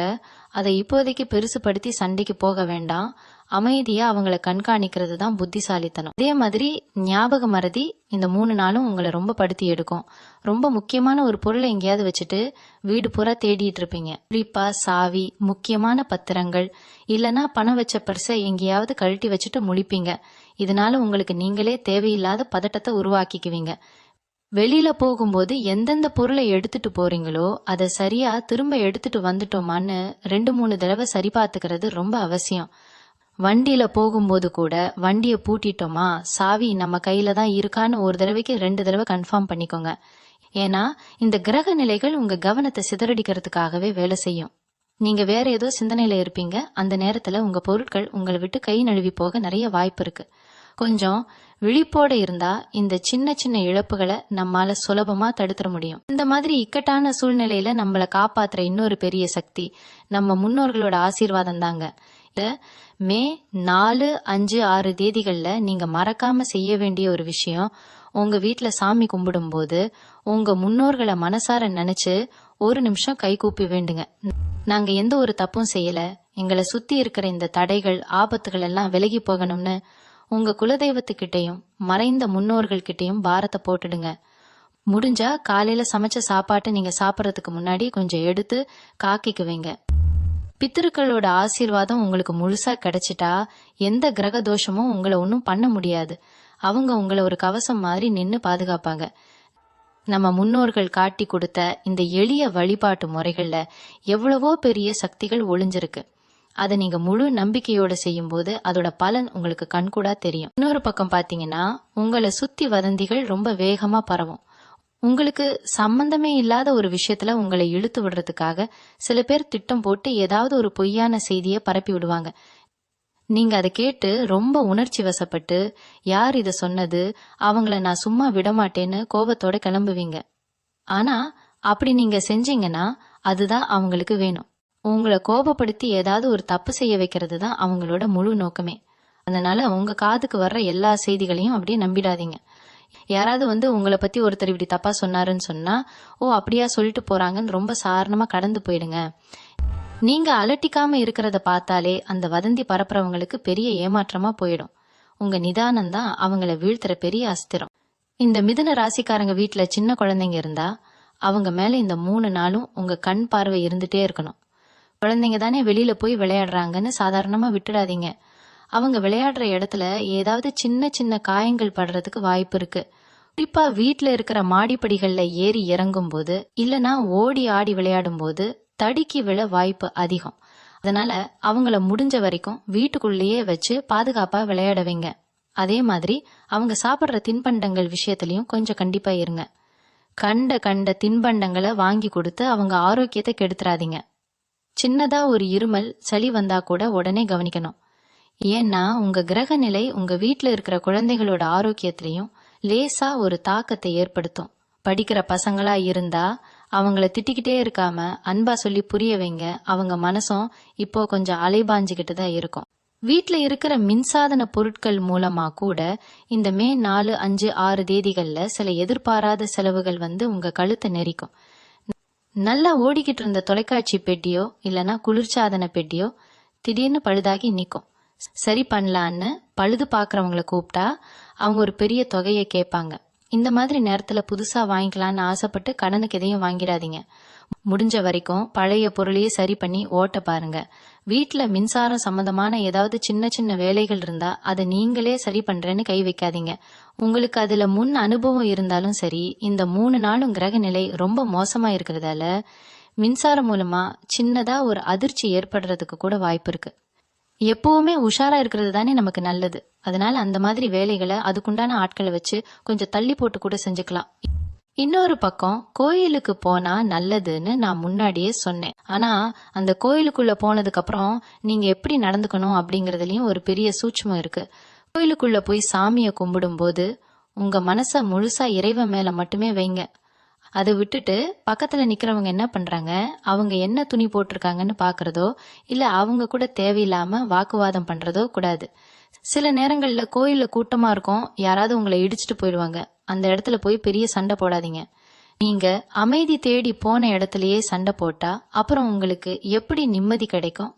அதை இப்போதைக்கு பெருசுபடுத்தி சண்டைக்கு போக வேண்டாம். அமைதியா அவங்கள கண்காணிக்கிறது தான் புத்திசாலித்தனம். அதே மாதிரி ஞாபக மறதி இந்த 3 நாளும் உங்களை ரொம்ப படுத்தி எடுக்கும். ரொம்ப முக்கியமான ஒரு பொருளை எங்கேயாவது வச்சுட்டு வீடு பூரா தேடிட்டு இருப்பீங்க. குறிப்பா சாவி, முக்கியமான பத்திரங்கள் இல்லனா பணம் வச்ச பர்ஸை எங்கேயாவது கழட்டி வச்சுட்டு முழிப்பீங்க. இதனால உங்களுக்கு நீங்களே தேவையில்லாத பதட்டத்தை உருவாக்கிக்குவீங்க. வெளியில போகும்போது எந்தெந்த பொருளை எடுத்துட்டு போறீங்களோ அதை சரியா திரும்ப எடுத்துட்டு வந்துட்டோமான்னு 2-3 தடவை சரி பார்த்துக்கிறது ரொம்ப அவசியம். வண்டியில போகும்போது கூட வண்டியை பூட்டிட்டோமா, சாவி நம்ம கையில தான் இருக்கான்னு ஒரு தடவைக்கு 2 தடவை கன்ஃபார்ம் பண்ணிக்கோங்க. ஏன்னா இந்த கிரக நிலைகள் உங்க கவனத்தை சிதறடிக்கிறதுக்காகவே வேலை செய்யும். நீங்க வேற ஏதோ சிந்தனையில இருப்பீங்க. அந்த நேரத்துல உங்க பொருட்கள் உங்களை விட்டு கை நழுவி போக நிறைய வாய்ப்பு இருக்கு. கொஞ்சம் விழிப்போட இருந்தா இந்த சின்ன சின்ன இழப்புகளை நம்மால சுலபமா தடுத்துட முடியும். இந்த மாதிரி இக்கட்டான சூழ்நிலையில நம்மளை காப்பாத்துற இன்னொரு பெரிய சக்தி நம்ம முன்னோர்களோட ஆசீர்வாதம் தாங்க. மே 4, 5, 6 தேதிகள்ல நீங்க மறக்காம செய்ய வேண்டிய ஒரு விஷயம், உங்க வீட்டுல சாமி கும்பிடும் போது உங்க முன்னோர்களை மனசார நினைச்சு ஒரு நிமிஷம் கை கூப்பி வேண்டுங்க. நாங்க எந்த ஒரு தப்பும் செய்யல, எங்களை சுத்தி இருக்கிற இந்த தடைகள் ஆபத்துகள் எல்லாம் விலகி போகணும்னு உங்க குலதெய்வத்துக்கிட்டையும் மறைந்த முன்னோர்கள் கிட்டையும் பாரத்தை போட்டுடுங்க. முடிஞ்சா காலையில சமைச்ச சாப்பாட்டை நீங்க சாப்பிட்றதுக்கு முன்னாடி கொஞ்சம் எடுத்து காக்கிக்கு வைங்க. பித்திருக்களோட ஆசீர்வாதம் உங்களுக்கு முழுசா கிடைச்சிட்டா எந்த கிரக தோஷமும் உங்களை ஒன்றும் பண்ண முடியாது. அவங்க உங்களை ஒரு கவசம் மாதிரி நின்னு பாதுகாப்பாங்க. நம்ம முன்னோர்கள் காட்டி கொடுத்த இந்த எளிய வழிபாட்டு முறைகள்ல எவ்வளவோ பெரிய சக்திகள் ஒளிஞ்சிருக்கு. அதை நீங்க முழு நம்பிக்கையோட செய்யும் போது அதோட பலன் உங்களுக்கு கண்கூடா தெரியும். இன்னொரு பக்கம் பாத்தீங்கன்னா உங்களை சுத்தி வதந்திகள் ரொம்ப வேகமா பரவும். உங்களுக்கு சம்பந்தமே இல்லாத ஒரு விஷயத்துல உங்களை இழுத்து விடுறதுக்காக சில பேர் திட்டம் போட்டு ஏதாவது ஒரு பொய்யான செய்தியை பரப்பி விடுவாங்க. நீங்க அதை கேட்டு ரொம்ப உணர்ச்சி வசப்பட்டு யார் இத சொன்னது, அவங்கள நான் சும்மா விடமாட்டேன்னு கோபத்தோட கிளம்புவீங்க. ஆனா அப்படி நீங்க செஞ்சீங்கன்னா அதுதான் அவங்களுக்கு வேணும். உங்களை கோபப்படுத்தி ஏதாவது ஒரு தப்பு செய்ய வைக்கிறது தான் அவங்களோட முழு நோக்கமே. அதனால உங்க காதுக்கு வர்ற எல்லா செய்திகளையும் அப்படியே நம்பிடாதீங்க. யாராவது உங்களை பத்தி ஒருத்தர் இப்படி தப்பா சொன்னாருன்னு சொன்னா, ஓ அப்படியா சொல்லிட்டு போறாங்கன்னு ரொம்ப சாதாரணமா கடந்து போயிடுங்க. நீங்க அலட்டிக்காம இருக்கிறத பார்த்தாலே அந்த வதந்தி பரப்புறவங்களுக்கு பெரிய ஏமாற்றமா போயிடும். உங்க நிதானம் தான் அவங்கள வீழ்த்துற பெரிய அஸ்திரம். இந்த மிதுன ராசிக்காரங்க வீட்டுல சின்ன குழந்தைங்க இருந்தா அவங்க மேல இந்த 3 நாளும் உங்க கண் பார்வை இருந்துட்டே இருக்கணும். குழந்தைங்க தானே வெளியில போய் விளையாடுறாங்கன்னு சாதாரணமா விட்டுடாதீங்க. அவங்க விளையாடுற இடத்துல ஏதாவது சின்ன சின்ன காயங்கள் படுறதுக்கு வாய்ப்பு இருக்கு. குறிப்பா வீட்டுல இருக்கிற மாடிப்படிகள்ல ஏறி இறங்கும் போது இல்லனா ஓடி ஆடி விளையாடும் போது தடுக்கி விழ வாய்ப்பு அதிகம். அதனால அவங்கள முடிஞ்ச வரைக்கும் வீட்டுக்குள்ளேயே வச்சு பாதுகாப்பா விளையாட வைங்க. அதே மாதிரி அவங்க சாப்பிடுற தின்பண்டங்கள் விஷயத்திலயும் கொஞ்சம் கண்டிப்பா இருங்க. கண்ட தின்பண்டங்களை வாங்கி கொடுத்து அவங்க ஆரோக்கியத்தை கெடுத்துறாதீங்க. சின்னதா ஒரு இருமல் சளி வந்தா கூட உடனே கவனிக்கணும். ஏன்னா உங்க கிரக நிலை உங்க வீட்டுல இருக்கிற குழந்தைகளோட ஆரோக்கியத்திலையும் லேசா ஒரு தாக்கத்தை ஏற்படுத்தும். படிக்கிற பசங்களா இருந்தா அவங்கள திட்டிக்கிட்டே இருக்காம அன்பா சொல்லி புரிய வைங்க. அவங்க மனசும் இப்போ கொஞ்சம் அலைபாஞ்சுக்கிட்டு தான் இருக்கும். வீட்டுல இருக்கிற மின்சாதன பொருட்கள் மூலமா கூட இந்த மே 4, 5, 6 தேதிகள்ல சில எதிர்பாராத செலவுகள் உங்க கழுத்தை நெரிக்கும். நல்லா ஓடிக்கிட்டு இருந்த தொலைக்காட்சி பெட்டியோ இல்லனா குளிர்சாதன பெட்டியோ திடீர்னு பழுதாகி நிக்கும். சரி பண்ணலான்னு பழுது பாக்குறவங்களை கூப்பிட்டா அவங்க ஒரு பெரிய தொகையை கேட்பாங்க. இந்த மாதிரி நேரத்துல புதுசா வாங்கிக்கலான்னு ஆசைப்பட்டு கடனுக்கு எதையும் வாங்கிடாதீங்க. முடிஞ்ச வரைக்கும் பழைய பொருளையே சரி பண்ணி ஓட்ட பாருங்க. வீட்டுல மின்சாரம் சம்பந்தமான ஏதாவது சின்ன சின்ன வேலைகள் இருந்தா அதை நீங்களே சரி பண்றேன்னு கை வைக்காதீங்க. உங்களுக்கு அதுல முன் அனுபவம் இருந்தாலும் சரி, இந்த 3 நாளும் கிரக நிலை ரொம்ப மோசமா இருக்கிறதால மின்சாரம் மூலமா சின்னதா ஒரு அதிர்ச்சி ஏற்படுறதுக்கு கூட வாய்ப்பு இருக்கு. எப்பவுமே உஷாரா இருக்கிறது தானே நமக்கு நல்லது. அதனால அந்த மாதிரி வேலைகளை அதுக்குண்டான ஆட்களை வச்சு கொஞ்சம் தள்ளி போட்டு கூட செஞ்சுக்கலாம். இன்னொரு பக்கம் கோயிலுக்கு போனா நல்லதுன்னு நான் முன்னாடியே சொன்னேன். ஆனா அந்த கோயிலுக்குள்ள போனதுக்கு அப்புறம் நீங்க எப்படி நடந்துக்கணும் அப்படிங்கறதுலயும் ஒரு பெரிய சூட்சுமம் இருக்கு. கோயிலுக்குள்ள போய் சாமியை கும்பிடும் போது உங்க மனச முழுசா இறைவன் மேல மட்டுமே வைங்க. அதை விட்டுட்டு பக்கத்துல நிக்கிறவங்க என்ன பண்றாங்க, அவங்க என்ன துணி போட்டிருக்காங்கன்னு பாக்குறதோ இல்ல அவங்க கூட தேவையில்லாம வாக்குவாதம் பண்றதோ கூடாது. சில நேரங்கள்ல கோயில்ல கூட்டமா இருக்கும், யாராவது உங்களை இடிச்சிட்டு போயிடுவாங்க. அந்த இடத்துல போய் பெரிய சண்டை போடாதீங்க. நீங்க அமைதி தேடி போன இடத்துலயே சண்டை போட்டா அப்புறம் உங்களுக்கு எப்படி நிம்மதி கிடைக்கும்?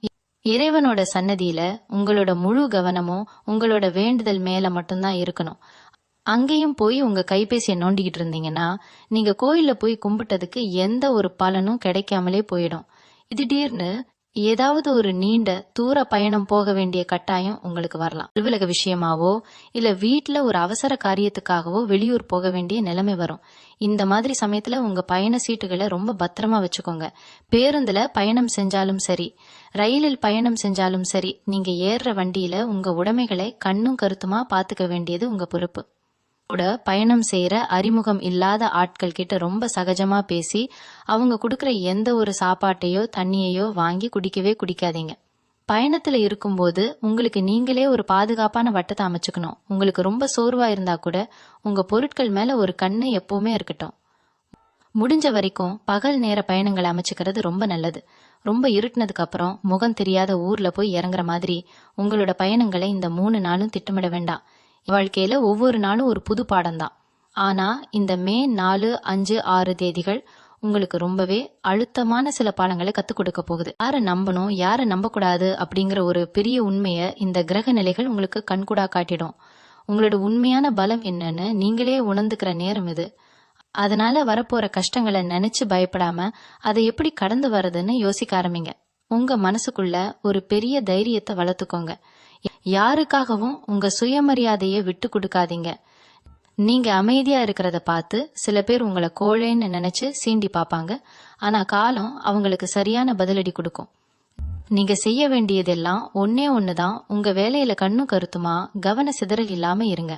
இறைவனோட சன்னதியில உங்களோட முழு கவனமும் உங்களோட வேண்டுதல் மேல மட்டும்தான் இருக்கணும். அங்கேயும் போய் உங்க கைபேசியை நோண்டிக்கிட்டு இருந்தீங்கன்னா நீங்க கோயில்ல போய் கும்பிட்டதுக்கு எந்த ஒரு பலனும் கிடைக்காமலே போயிடும். திடீர்னு ஏதாவது ஒரு நீண்ட தூர பயணம் போக வேண்டிய கட்டாயம் உங்களுக்கு வரலாம். அலுவலக விஷயமாவோ இல்ல வீட்டுல ஒரு அவசர காரியத்துக்காகவோ வெளியூர் போக வேண்டிய நிலைமை வரும். இந்த மாதிரி சமயத்துல உங்க பயண சீட்டுகளை ரொம்ப பத்திரமா வச்சுக்கோங்க. பேருந்துல பயணம் செஞ்சாலும் சரி, ரயிலில் பயணம் செஞ்சாலும் சரி, நீங்க ஏறுற வண்டியில உங்க உடைமைகளை கண்ணும் கருத்துமா பாத்துக்க வேண்டியது உங்க பொறுப்பு. கூட பயணம் செய்யற அறிமுகம் இல்லாத ஆட்கள் கிட்ட ரொம்ப சகஜமா பேசி அவங்க கொடுக்கற எந்த ஒரு சாப்பாட்டையோ தண்ணியையோ வாங்கி குடிக்கவே குடிக்காதீங்க. பயணத்துல இருக்கும்போது உங்களுக்கு நீங்களே ஒரு பாதுகாப்பான வட்டத்தை அமைச்சுக்கணும். உங்களுக்கு ரொம்ப சோர்வா இருந்தா கூட உங்க பொருட்கள் மேல ஒரு கண்ணு எப்பவுமே இருக்கட்டும். முடிஞ்ச வரைக்கும் பகல் நேர பயணங்களை அமைச்சுக்கிறது ரொம்ப நல்லது. ரொம்ப இருட்டினதுக்கு அப்புறம் முகம் தெரியாத ஊர்ல போய் இறங்குற மாதிரி உங்களோட பயணங்களை இந்த 3 நாளும் திட்டமிட வேண்டாம். வாழ்க்கையில ஒவ்வொரு நாளும் ஒரு புது பாடம் தான். ஆனா இந்த மே 4, 5, 6 தேதிகள் உங்களுக்கு ரொம்பவே அழுத்தமான சில பாடங்களை கத்துக் கொடுக்க போகுது. யாரை நம்பணும் யாரை நம்பக்கூடாது அப்படிங்கிற ஒரு பெரிய உண்மையை இந்த கிரக நிலைகள் உங்களுக்கு கண்கூடா காட்டிடும். உங்களோட உண்மையான பலம் என்னன்னு நீங்களே உணர்ந்துக்கிற நேரம் இது. அதனால வரப்போற கஷ்டங்களை நினைச்சு பயப்படாம அதை எப்படி கடந்து வர்றதுன்னு யோசிக்க ஆரம்பிங்க. உங்க மனசுக்குள்ள ஒரு பெரிய தைரியத்தை வளர்த்துக்கோங்க. யாருக்காகவும் உங்க சுயமரியாதையை விட்டு கொடுக்காதீங்க. நீங்க அமைதியா இருக்கிறத பார்த்து சில பேர் உங்களை கோழைன்னு நினைச்சு சீண்டி பாப்பாங்க. ஆனா காலம் அவங்களுக்கு சரியான பதிலடி கொடுக்கும். நீங்க செய்ய வேண்டியதெல்லாம் ஒன்னே ஒண்ணுதான். உங்க வேலையில கண்ணும் கருத்துமா கவன சிதறல் இல்லாம இருங்க.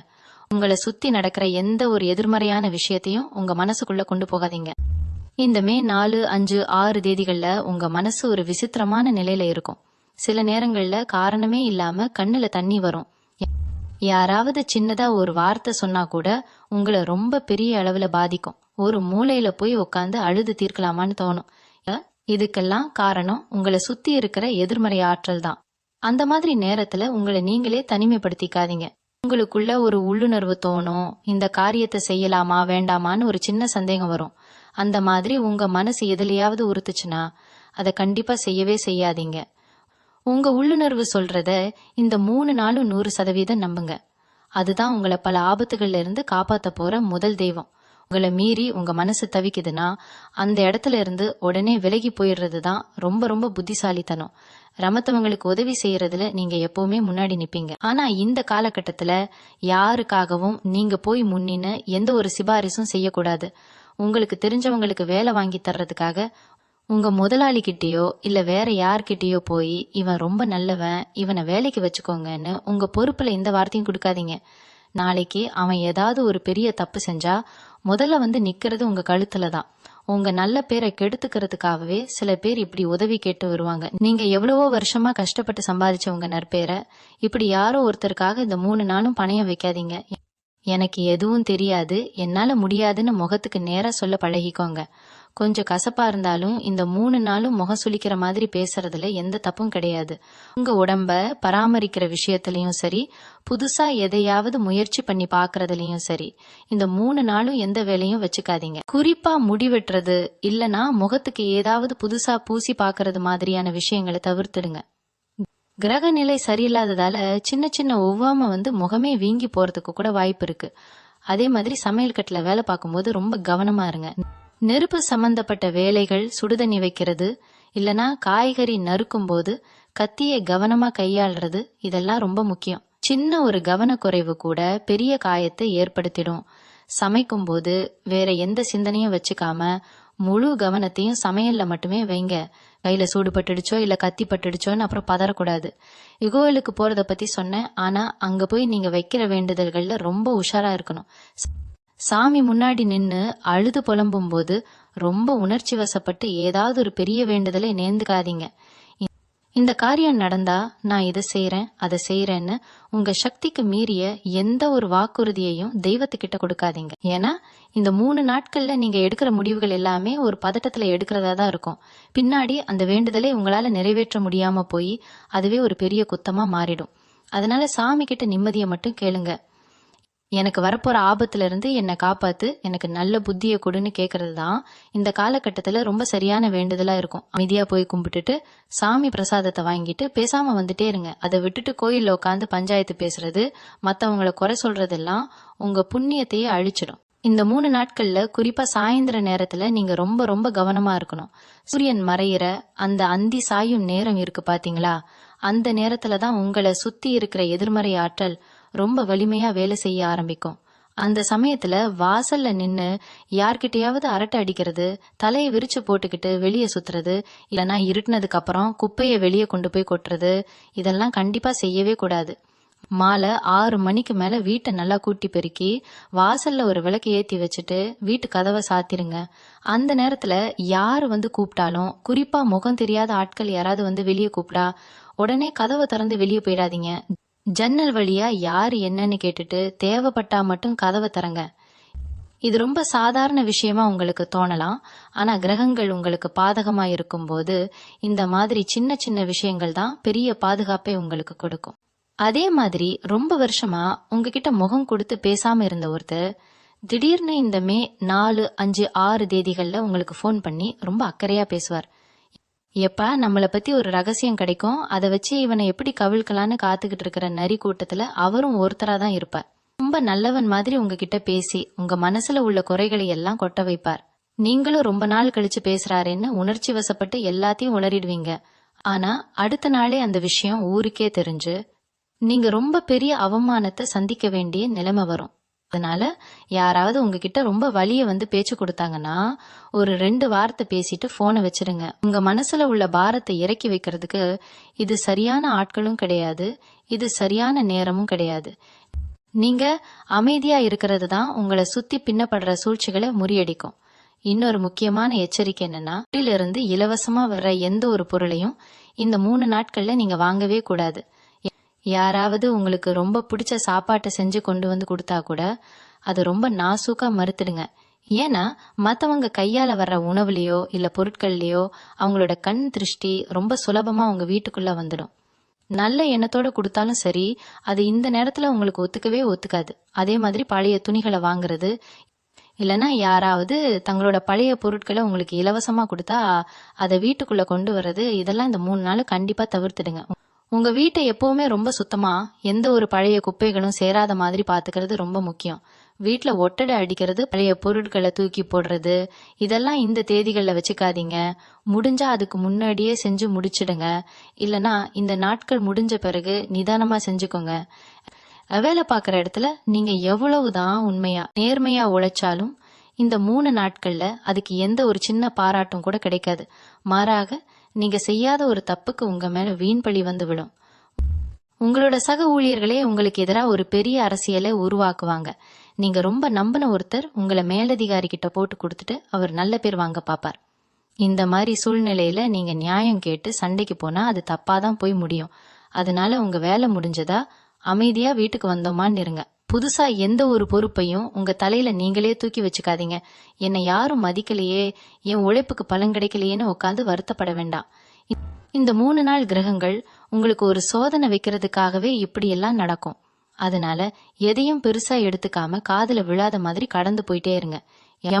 உங்களை சுத்தி நடக்கிற எந்த ஒரு எதிர்மறையான விஷயத்தையும் உங்க மனசுக்குள்ள கொண்டு போகாதீங்க. இந்த மே 4, 5, 6 தேதிகள்ல உங்க மனசு ஒரு விசித்திரமான நிலையில இருக்கும். சில நேரங்கள்ல காரணமே இல்லாம கண்ணுல தண்ணி வரும். யாராவது சின்னதா ஒரு வார்த்தை சொன்னா கூட உங்களை ரொம்ப பெரிய அளவுல பாதிக்கும். ஒரு மூலையில போய் உட்காந்து அழுது தீர்க்கலாமான்னு தோணும். இதுக்கெல்லாம் காரணம் உங்களை சுத்தி இருக்கிற எதிர்மறை ஆற்றல் தான். அந்த மாதிரி நேரத்துல உங்களை நீங்களே தனிமைப்படுத்திக்காதீங்க. உங்களுக்குள்ள ஒரு உள்ளுணர்வு தோணும், இந்த காரியத்தை செய்யலாமா வேண்டாமான்னு ஒரு சின்ன சந்தேகம் வரும். அந்த மாதிரி உங்க மனசு எதுலயாவது உறுத்துச்சுன்னா அதை கண்டிப்பா செய்யவே செய்யாதீங்க. உங்க உள்ளுணர்வு சொல்றத இந்த 3 நாளும் 100% நம்புங்க. அதுதான் உங்களை பல ஆபத்துகள்ல இருந்து காப்பாத்த போற முதல் தெய்வம். உங்களை மீறி உங்க மனசு தவிக்குதுன்னா அந்த இடத்துல இருந்து உடனே விலகி போயிடுறது தான் ரொம்ப ரொம்ப புத்திசாலித்தனம். ரமத்தவங்களுக்கு உதவி செய்யறதுல நீங்க எப்பவுமே முன்னாடி நிப்பீங்க. ஆனா இந்த காலகட்டத்துல யாருக்காகவும் நீங்க போய் முன்னின்னு எந்த ஒரு சிபாரிசும் செய்யக்கூடாது. உங்களுக்கு தெரிஞ்சவங்களுக்கு வேலை வாங்கி தர்றதுக்காக உங்க முதலாளி கிட்டேயோ இல்ல வேற யார்கிட்டயோ போய் இவன் ரொம்ப நல்லவன், இவனை வேலைக்கு வச்சுக்கோங்கன்னு உங்க பொறுப்புல இந்த வார்த்தையும் கொடுக்காதீங்க. நாளைக்கு அவன் ஏதாவது ஒரு பெரிய தப்பு செஞ்சா முதல்ல வந்து நிக்கிறது உங்க கழுத்துல தான். உங்க நல்ல பேரை கெடுத்துக்கிறதுக்காகவே சில பேர் இப்படி உதவி கேட்டு வருவாங்க. நீங்க எவ்வளவோ வருஷமா கஷ்டப்பட்டு சம்பாதிச்ச உங்க நற்பேரை இப்படி யாரோ ஒருத்தருக்காக இந்த 3 நாளும் பணையம் வைக்காதீங்க. எனக்கு எதுவும் தெரியாது, என்னால முடியாதுன்னு முகத்துக்கு நேரா சொல்ல பழகிக்கோங்க. கொஞ்சம் கசப்பா இருந்தாலும் இந்த 3 நாளும் முகம் சுளிக்கிற மாதிரி பேசுறதுல எந்த தப்பும் கிடையாது. உங்க உடம்ப பராமரிக்கிற விஷயத்திலயும் சரி, புதுசா எதையாவது முயற்சி பண்ணி பாக்குறதுலயும் சரி, இந்த 3 நாளும் எந்த வேலையும் வச்சுக்காதீங்க. குறிப்பா முடி வெட்டுறது இல்லனா முகத்துக்கு ஏதாவது புதுசா பூசி பாக்குறது மாதிரியான விஷயங்களை தவிர்த்துடுங்க. கிரக நிலை சரியில்லாததால சின்ன சின்ன ஒவ்வாம வந்து முகமே வீங்கி போறதுக்கு கூட வாய்ப்பு இருக்கு. அதே மாதிரி சமையல் கட்டுல வேலை பார்க்கும்போது ரொம்ப கவனமா இருங்க. நெருப்பு சம்பந்தப்பட்ட வேலைகள், சுடுதண்ணி வைக்கிறது இல்லனா காய்கறி நறுக்கும் போது கத்தியை கவனமா கையாளுறது இதெல்லாம் ரொம்ப முக்கியம். சின்ன ஒரு கவனக்குறைவு கூட பெரிய காயத்தை ஏற்படுத்திடும். சமைக்கும் போது வேற எந்த சிந்தனையும் வச்சுக்காம முழு கவனத்தையும் சமையல்ல மட்டுமே வைங்க. கையில சூடு பட்டுடுச்சோ இல்ல கத்தி பட்டுடுச்சோன்னு அப்புறம் பதறக்கூடாது. யுகோலுக்கு போறத பத்தி சொன்னேன். ஆனா அங்க போய் நீங்க வைக்கிற வேண்டுதல்கள்ல ரொம்ப உஷாரா இருக்கணும். சாமி முன்னாடி நின்னு அழுது புலம்பும் போது ரொம்ப உணர்ச்சி வசப்பட்டு ஏதாவது ஒரு பெரிய வேண்டுதலை நேர்ந்துக்காதீங்க. இந்த காரியம் நடந்தா நான் இதை செய்யறேன் அதை செய்யறேன்னு உங்க சக்திக்கு மீறிய எந்த ஒரு வாக்குறுதியையும் தெய்வத்துக்கிட்ட கொடுக்காதீங்க. ஏன்னா இந்த 3 நாட்கள்ல நீங்க எடுக்கிற முடிவுகள் எல்லாமே ஒரு பதட்டத்துல எடுக்கிறதா தான் இருக்கும். பின்னாடி அந்த வேண்டுதலை உங்களால நிறைவேற்ற முடியாம போய் அதுவே ஒரு பெரிய குத்தமா மாறிடும். அதனால சாமி கிட்ட நிம்மதியை மட்டும் கேளுங்க. எனக்கு வரப்போற ஆபத்துல இருந்து என்னை காப்பாத்து, எனக்கு நல்ல புத்தியை கொடுன்னு கேட்கறது தான் இந்த காலகட்டத்துல ரொம்ப சரியான வேண்டுதலா இருக்கும். அமைதியா போய் கும்பிட்டுட்டு சாமி பிரசாதத்தை வாங்கிட்டு பேசாம வந்துட்டே இருங்க. அதை விட்டுட்டு கோயில்ல உட்காந்து பஞ்சாயத்து பேசுறது, மத்தவங்களை குறை சொல்றதெல்லாம் உங்க புண்ணியத்தையே அழிச்சிடும். இந்த 3 நாட்கள்ல குறிப்பா சாயந்தர நேரத்துல நீங்க ரொம்ப ரொம்ப கவனமா இருக்கணும். சூரியன் மறையிற அந்த அந்தி சாயும் நேரம் இருக்கு பாத்தீங்களா, அந்த நேரத்துலதான் உங்களை சுத்தி இருக்கிற எதிர்மறை ஆற்றல் ரொம்ப வலிமையா வேலை செய்ய ஆரம்பிக்கும். அந்த சமயத்துல வாசல்ல நின்னு யார்கிட்டயாவது அரட்டை அடிக்கிறது, தலையை விரிச்சு போட்டுக்கிட்டு வெளியே சுத்துறது, இல்லனா இருட்டினதுக்கு அப்புறம் குப்பையை வெளியே கொண்டு போய் கொட்டுறது, இதெல்லாம் கண்டிப்பா செய்யவே கூடாது. மாலை 6 மணிக்கு மேல வீட்டை நல்லா கூட்டி பெருக்கி வாசல்ல ஒரு விளக்கு ஏத்தி வச்சுட்டு வீட்டு கதவை சாத்திருங்க. அந்த நேரத்துல யாரு வந்து கூப்பிட்டாலும், குறிப்பா முகம் தெரியாத ஆட்கள் யாராவது வந்து வெளியே கூப்பிட்டா உடனே கதவை திறந்து வெளியே போயிடாதீங்க. ஜன்னல் வழியா யாரு என்னன்னு கேட்டுட்டு தேவைப்பட்டா மட்டும் கதவை திறங்க. இது ரொம்ப சாதாரண விஷயமா உங்களுக்கு தோணலாம். ஆனா கிரகங்கள் உங்களுக்கு பாதகமா இருக்கும் போது இந்த மாதிரி சின்ன சின்ன விஷயங்கள் தான் பெரிய பாதுகாப்பை உங்களுக்கு கொடுக்கும். அதே மாதிரி ரொம்ப வருஷமா உங்ககிட்ட முகம் கொடுத்து பேசாம இருந்த ஒருத்தர் திடீர்னு இந்த மே 4, 5, 6 தேதிகள்ல உங்களுக்கு ஃபோன் பண்ணி ரொம்ப அக்கறையா பேசுவார். எப்ப நம்மளை பத்தி ஒரு ரகசியம் கிடைக்கும், அதை வச்சு இவனை எப்படி கவிழ்க்கலான்னு காத்துக்கிட்டு இருக்கிற நரி கூட்டத்துல அவரும் ஒருத்தரா தான் இருப்பார். ரொம்ப நல்லவன் மாதிரி உங்ககிட்ட பேசி உங்க மனசுல உள்ள குறைகளை எல்லாம் கொட்ட வைப்பார். நீங்களும் ரொம்ப நாள் கழிச்சு பேசுறாருன்னு உணர்ச்சி வசப்பட்டு எல்லாத்தையும் உளறிடுவீங்க. ஆனா அடுத்த நாளே அந்த விஷயம் ஊருக்கே தெரிஞ்சு நீங்க ரொம்ப பெரிய அவமானத்தை சந்திக்க வேண்டிய நிலைமை வரும். அதனால யாராவது உங்ககிட்ட ரொம்ப வலிய வந்து பேச்சு கொடுத்தாங்கன்னா ஒரு 2 வார்த்தை பேசிட்டு போனை வச்சிருங்க. உங்க மனசுல உள்ள பாரத்தை இறக்கி வைக்கிறதுக்கு இது சரியான ஆட்களும் கிடையாது, இது சரியான நேரமும் கிடையாது. நீங்க அமைதியா இருக்கிறது தான் உங்களை சுத்தி பின்னப்படுற சூழ்ச்சிகளை முறியடிக்கும். இன்னொரு முக்கியமான எச்சரிக்கை என்னன்னா, இருந்து இலவசமா வர்ற எந்த ஒரு பொருளையும் இந்த 3 நாட்கள்ல நீங்க வாங்கவே கூடாது. யாராவது உங்களுக்கு ரொம்ப பிடிச்ச சாப்பாட்டை செஞ்சு கொண்டு வந்து கொடுத்தா கூட அது ரொம்ப நாசூக்கா மறுத்துடுங்க. ஏன்னா மத்தவங்க கையால வர்ற உணவுலயோ இல்ல பொருட்கள்லயோ அவங்களோட கண் திருஷ்டி ரொம்ப சுலபமா உங்க வீட்டுக்குள்ள வந்துடும். நல்ல எண்ணத்தோட கொடுத்தாலும் சரி, அது இந்த நேரத்துல உங்களுக்கு ஒத்துக்கவே ஒத்துக்காது. அதே மாதிரி பழைய துணிகளை வாங்குறது, இல்லைன்னா யாராவது தங்களோட பழைய பொருட்களை உங்களுக்கு இலவசமா கொடுத்தா அதை வீட்டுக்குள்ள கொண்டு வர்றது, இதெல்லாம் இந்த 3 நாள் கண்டிப்பா தவிர்த்துடுங்க. உங்க வீட்டை எப்பவுமே ரொம்ப சுத்தமா, எந்த ஒரு பழைய குப்பைகளும் சேராத மாதிரி பாத்துக்கிறது ரொம்ப முக்கியம். வீட்டுல ஒட்டடை அடிக்கிறது, பழைய பொருட்களை தூக்கி போடுறது, இதெல்லாம் இந்த தேதிகள்ல வச்சுக்காதீங்க. முடிஞ்சா அதுக்கு முன்னாடியே செஞ்சு முடிச்சிடுங்க. இல்லனா இந்த நாட்கள் முடிஞ்ச பிறகு நிதானமா செஞ்சுக்கோங்க. வேலை பார்க்குற இடத்துல நீங்க எவ்வளவுதான் உண்மையா நேர்மையா உழைச்சாலும் இந்த 3 நாட்கள்ல அதுக்கு எந்த ஒரு சின்ன பாராட்டும் கூட கிடைக்காது. மாறாக நீங்க செய்யாத ஒரு தப்புக்கு உங்க மேல வீண் பழி வந்து விடும். உங்களோட சக ஊழியர்களே உங்களுக்கு எதிராக ஒரு பெரிய அரசியலை உருவாக்குவாங்க. நீங்க ரொம்ப நம்பின ஒருத்தர் உங்களை மேலதிகாரி கிட்ட போட்டு கொடுத்துட்டு அவர் நல்ல பேர் வாங்க பாப்பார். இந்த மாதிரி சூழ்நிலையில நீங்க நியாயம் கேட்டு சண்டைக்கு போனா அது தப்பாதான் போய் முடியும். அதனால உங்க வேலை முடிஞ்சதா அமைதியா வீட்டுக்கு வந்தோமான்னு இருங்க. புதுசா எந்த ஒரு பொறுப்பையும் உங்க தலையில நீங்களே தூக்கி வச்சுக்காதீங்க. என்னை யாரும் மதிக்கலையே, என் உழைப்புக்கு பலன் கிடைக்கலையேன்னு உட்காந்து வருத்தப்பட வேண்டாம். இந்த 3 நாள் கிரகங்கள் உங்களுக்கு ஒரு சோதனை வைக்கிறதுக்காகவே இப்படியெல்லாம் நடக்கும். அதனால எதையும் பெருசா எடுத்துக்காம காதுல விழாத மாதிரி கடந்து போயிட்டே இருங்க.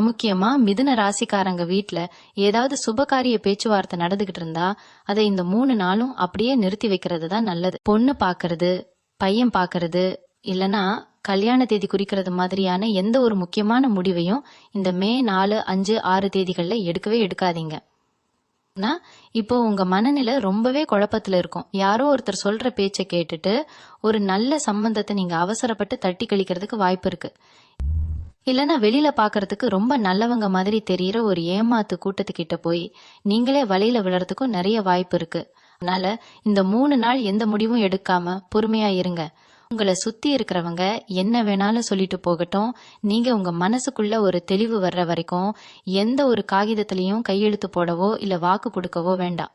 முக்கியமா மிதுன ராசிக்காரங்க வீட்டுல ஏதாவது சுபகாரிய பேச்சுவார்த்தை நடந்துகிட்டு இருந்தா அதை இந்த 3 நாளும் அப்படியே நிறுத்தி வைக்கிறது தான் நல்லது. பொண்ணு பாக்குறது, பையன் பாக்குறது, இல்லனா கல்யாண தேதி குறிக்கிறது மாதிரியான எந்த ஒரு முக்கியமான முடிவையும் இந்த மே 4, 5, 6 தேதிகள்ல எடுக்கவே எடுக்காதீங்க. இப்போ உங்க மனநிலை ரொம்பவே குழப்பத்துல இருக்கும். யாரோ ஒருத்தர் சொல்ற பேச்சை கேட்டுட்டு ஒரு நல்ல சம்பந்தத்தை நீங்க அவசரப்பட்டு தட்டி கழிக்கிறதுக்கு வாய்ப்பு இருக்கு. இல்லைன்னா வெளியில பாக்குறதுக்கு ரொம்ப நல்லவங்க மாதிரி தெரியற ஒரு ஏமாத்து கூட்டத்துக்கிட்ட போய் நீங்களே வலையில விழறதுக்கும் நிறைய வாய்ப்பு இருக்கு. அதனால இந்த 3 நாள் எந்த முடிவும் எடுக்காம பொறுமையா இருங்க. உங்களை சுத்தி இருக்கிறவங்க என்ன வேணாலும் சொல்லிட்டு போகட்டும். நீங்க உங்க மனசுக்குள்ள ஒரு தெளிவு வர்ற வரைக்கும் எந்த ஒரு காகிதத்திலையும் கையெழுத்து போடவோ இல்ல வாக்கு கொடுக்கவோ வேண்டாம்.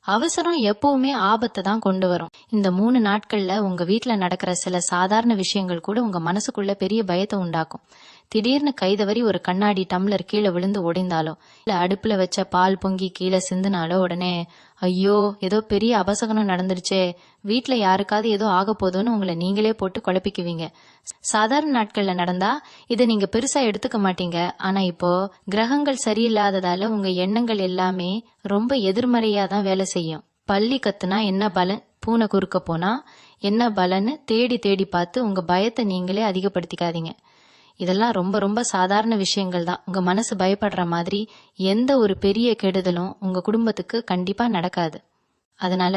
அவசரம் எப்பவுமே ஆபத்தை தான் கொண்டு வரும். இந்த 3 நாட்கள்ல உங்க வீட்டுல நடக்கிற சில சாதாரண விஷயங்கள் கூட உங்க மனசுக்குள்ள பெரிய பயத்தை உண்டாக்கும். திடீர்னு கைதவறி ஒரு கண்ணாடி டம்ளர் கீழே விழுந்து உடைந்தாலோ இல்ல அடுப்புல வச்ச பால் பொங்கி கீழே சிந்துனாலோ உடனே ஐயோ ஏதோ பெரிய அபசகனம் நடந்துருச்சே, வீட்டுல யாருக்காவது ஏதோ ஆக போதோன்னு உங்களை நீங்களே போட்டு குழப்பிக்குவீங்க. சாதாரண நாட்கள்ல நடந்தா இதை நீங்க பெருசா எடுத்துக்க மாட்டீங்க. ஆனா இப்போ கிரகங்கள் சரியில்லாததால உங்க எண்ணங்கள் எல்லாமே ரொம்ப எதிர்மறையா தான் வேலை செய்யும். பள்ளி கத்துனா என்ன பலன், பூனை குறுக்க போனா என்ன பலன்னு தேடி தேடி பார்த்து உங்க பயத்தை நீங்களே அதிகப்படுத்திக்காதீங்க. இதெல்லாம் ரொம்ப ரொம்ப சாதாரண விஷயங்கள் தான். உங்க மனசு பயப்படுற மாதிரி எந்த ஒரு பெரிய கெடுதலும் உங்க குடும்பத்துக்கு கண்டிப்பா நடக்காது. அதனால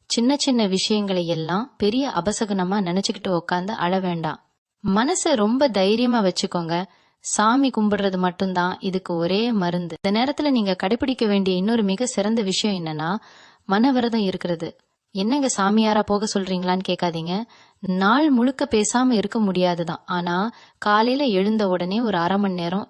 சின்ன சின்ன விஷயங்களை எல்லாம் பெரிய அபசகுனமா நினைச்சுக்கிட்டு உட்காந்து அழ வேண்டாம். மனசை ரொம்ப தைரியமா வச்சுக்கோங்க. சாமி கும்பிடுறது மட்டும்தான் இதுக்கு ஒரே மருந்து. இந்த நேரத்துல நீங்க கடைபிடிக்க வேண்டிய இன்னொரு மிக சிறந்த விஷயம் என்னன்னா மனவிரதம் இருக்கிறது. என்னங்க சாமியாரா போக சொல்றீங்களான்னு கேட்காதீங்க. நாள் முழுக்க பேசாம இருக்க முடியாதுதான். ஆனா காலையில எழுந்த உடனே ஒரு 1/2 மணி நேரம்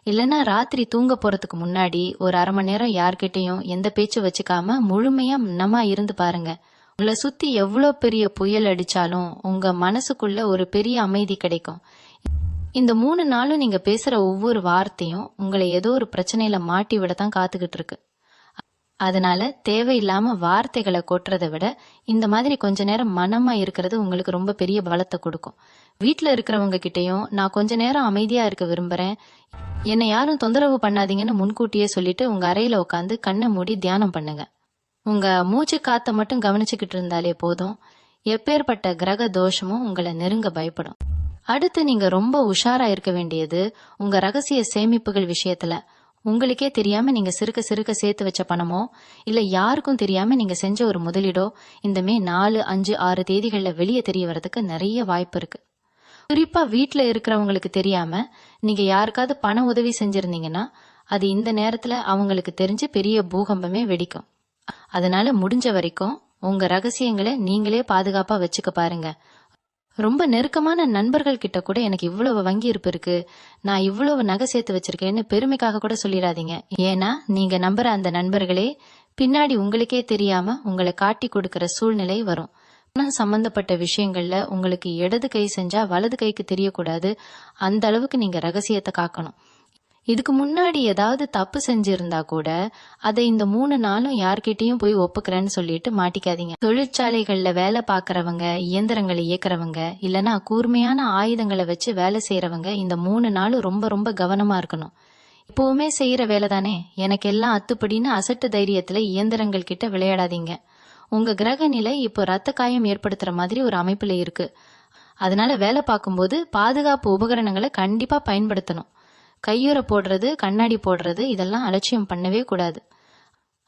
இல்லைன்னா ராத்திரி தூங்க போறதுக்கு முன்னாடி ஒரு 1/2 மணி நேரம் யார்கிட்டையும் எந்த பேச்சு வச்சுக்காம முழுமையா மனமா இருந்து பாருங்க. உங்களை சுத்தி எவ்வளவு பெரிய புயல் அடிச்சாலும் உங்க மனசுக்குள்ள ஒரு பெரிய அமைதி கிடைக்கும். இந்த 3 நாளும் நீங்க பேசுற ஒவ்வொரு வார்த்தையும் உங்களை ஏதோ ஒரு பிரச்சனையில மாட்டி விடத்தான் காத்துக்கிட்டு இருக்கு. அதனால தேவையில்லாம வார்த்தைகளை கொட்டுறதை விட இந்த மாதிரி கொஞ்ச நேரம் மனமா இருக்கிறது உங்களுக்கு ரொம்ப பெரிய பலத்தை கொடுக்கும். வீட்டுல இருக்கிறவங்க கிட்டையும் நான் கொஞ்ச நேரம் அமைதியா இருக்க விரும்புறேன், என்னை யாரும் தொந்தரவு பண்ணாதீங்கன்னு முன்கூட்டியே சொல்லிட்டு உங்க அறையில உட்காந்து கண்ணை மூடி தியானம் பண்ணுங்க. உங்க மூச்சு காத்த மட்டும் கவனிச்சுக்கிட்டு இருந்தாலே போதும். எப்பேற்பட்ட கிரக தோஷமும் உங்களை நெருங்க பயப்படும். அடுத்து நீங்க ரொம்ப உஷாரா இருக்க வேண்டியது உங்க ரகசிய சேமிப்புகள் விஷயத்துல. உங்களுக்கே தெரியாம நீங்க சிறுக்க சிறுக்க சேர்த்து வச்ச பணமோ இல்ல யாருக்கும் தெரியாம நீங்க செஞ்ச ஒரு முதலீடோ இந்த மே 4, 5, 6 தேதிகள்ல வெளியே தெரிய வரதுக்கு நிறைய வாய்ப்பு இருக்கு. குறிப்பா வீட்டுல இருக்கிறவங்களுக்கு தெரியாம நீங்க யாருக்காவது பண உதவி செஞ்சிருந்தீங்கன்னா அது இந்த நேரத்துல அவங்களுக்கு தெரிஞ்சு பெரிய பூகம்பமே வெடிக்கும். அதனால முடிஞ்ச வரைக்கும் உங்க ரகசியங்களை நீங்களே பாதுகாப்பா வச்சுக்க பாருங்க. ரொம்ப நெருக்கமான நண்பர்கள் கிட்ட கூட எனக்கு இவ்வளவு வங்கி இருப்பு இருக்கு, நான் இவ்வளவு நகை சேர்த்து வச்சிருக்கேன்னு பெருமைக்காக கூட சொல்லிடாதீங்க. ஏன்னா நீங்க நம்புற அந்த நண்பர்களே பின்னாடி உங்களுக்கே தெரியாம உங்களை காட்டி கொடுக்கிற சூழ்நிலை வரும். பணம் சம்பந்தப்பட்ட விஷயங்கள்ல உங்களுக்கு இடது கை செஞ்சா வலது கைக்கு தெரியக்கூடாது, அந்த அளவுக்கு நீங்க ரகசியத்தை காக்கணும். இதுக்கு முன்னாடி ஏதாவது தப்பு செஞ்சிருந்தா கூட அதை இந்த 3 நாளும் யார்கிட்டயும் போய் ஒப்புக்கிறேன்னு சொல்லிட்டு மாட்டிக்காதீங்க. தொழிற்சாலைகள்ல வேலை பாக்குறவங்க, இயந்திரங்களை இயக்குறவங்க, இல்லனா கூர்மையான ஆயுதங்களை வச்சு வேலை செய்யறவங்க இந்த 3 நாளும் ரொம்ப ரொம்ப கவனமா இருக்கணும். எப்பவுமே செய்யற வேலை தானே, எனக்கு எல்லாம் அத்துப்படின்னு அசட்டு தைரியத்துல இயந்திரங்கள் கிட்ட விளையாடாதீங்க. உங்க கிரக நிலை இப்போ ரத்த காயம் ஏற்படுத்துற மாதிரி ஒரு அமைப்புல இருக்கு. அதனால வேலை பார்க்கும்போது பாதுகாப்பு உபகரணங்களை கண்டிப்பா பயன்படுத்தணும். கையுறை போடுறது, கண்ணாடி போடுறது இதெல்லாம் அலட்சியம் பண்ணவே கூடாது.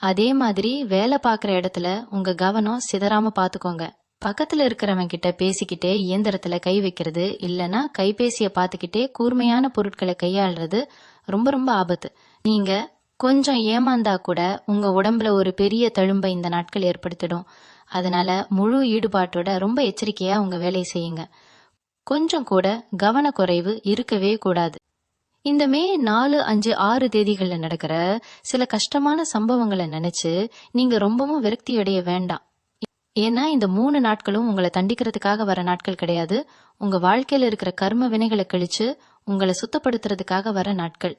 அதே மாதிரி வேலை பார்க்குற இடத்துல உங்க கவனம் சிதறாம பாத்துக்கோங்க. பக்கத்துல இருக்கிறவங்க கிட்ட பேசிக்கிட்டே இயந்திரத்துல கை வைக்கிறது, இல்லனா கைபேசிய பாத்துக்கிட்டே கூர்மையான பொருட்களை கையாளுறது ரொம்ப ரொம்ப ஆபத்து. நீங்க கொஞ்சம் ஏமாந்தா கூட உங்க உடம்புல ஒரு பெரிய தழும்பை இந்த நாட்கள் ஏற்படுத்திடும். அதனால முழு ஈடுபாட்டோட ரொம்ப எச்சரிக்கையா உங்க வேலையை செய்யுங்க. கொஞ்சம் கூட கவனக்குறைவு இருக்கவே கூடாது. இந்த மே 4, 5, 6 தேதிகள்ல நடக்கிற சில கஷ்டமான சம்பவங்களை நினைச்சு நீங்க ரொம்பவும் விரக்தி அடைய வேண்டாம். ஏன்னா இந்த 3 நாட்களும் உங்களை தண்டிக்கிறதுக்காக வர நாட்கள் கிடையாது. உங்க வாழ்க்கையில இருக்கிற கர்ம வினைகளை கழிச்சு உங்களை சுத்தப்படுத்துறதுக்காக வர நாட்கள்.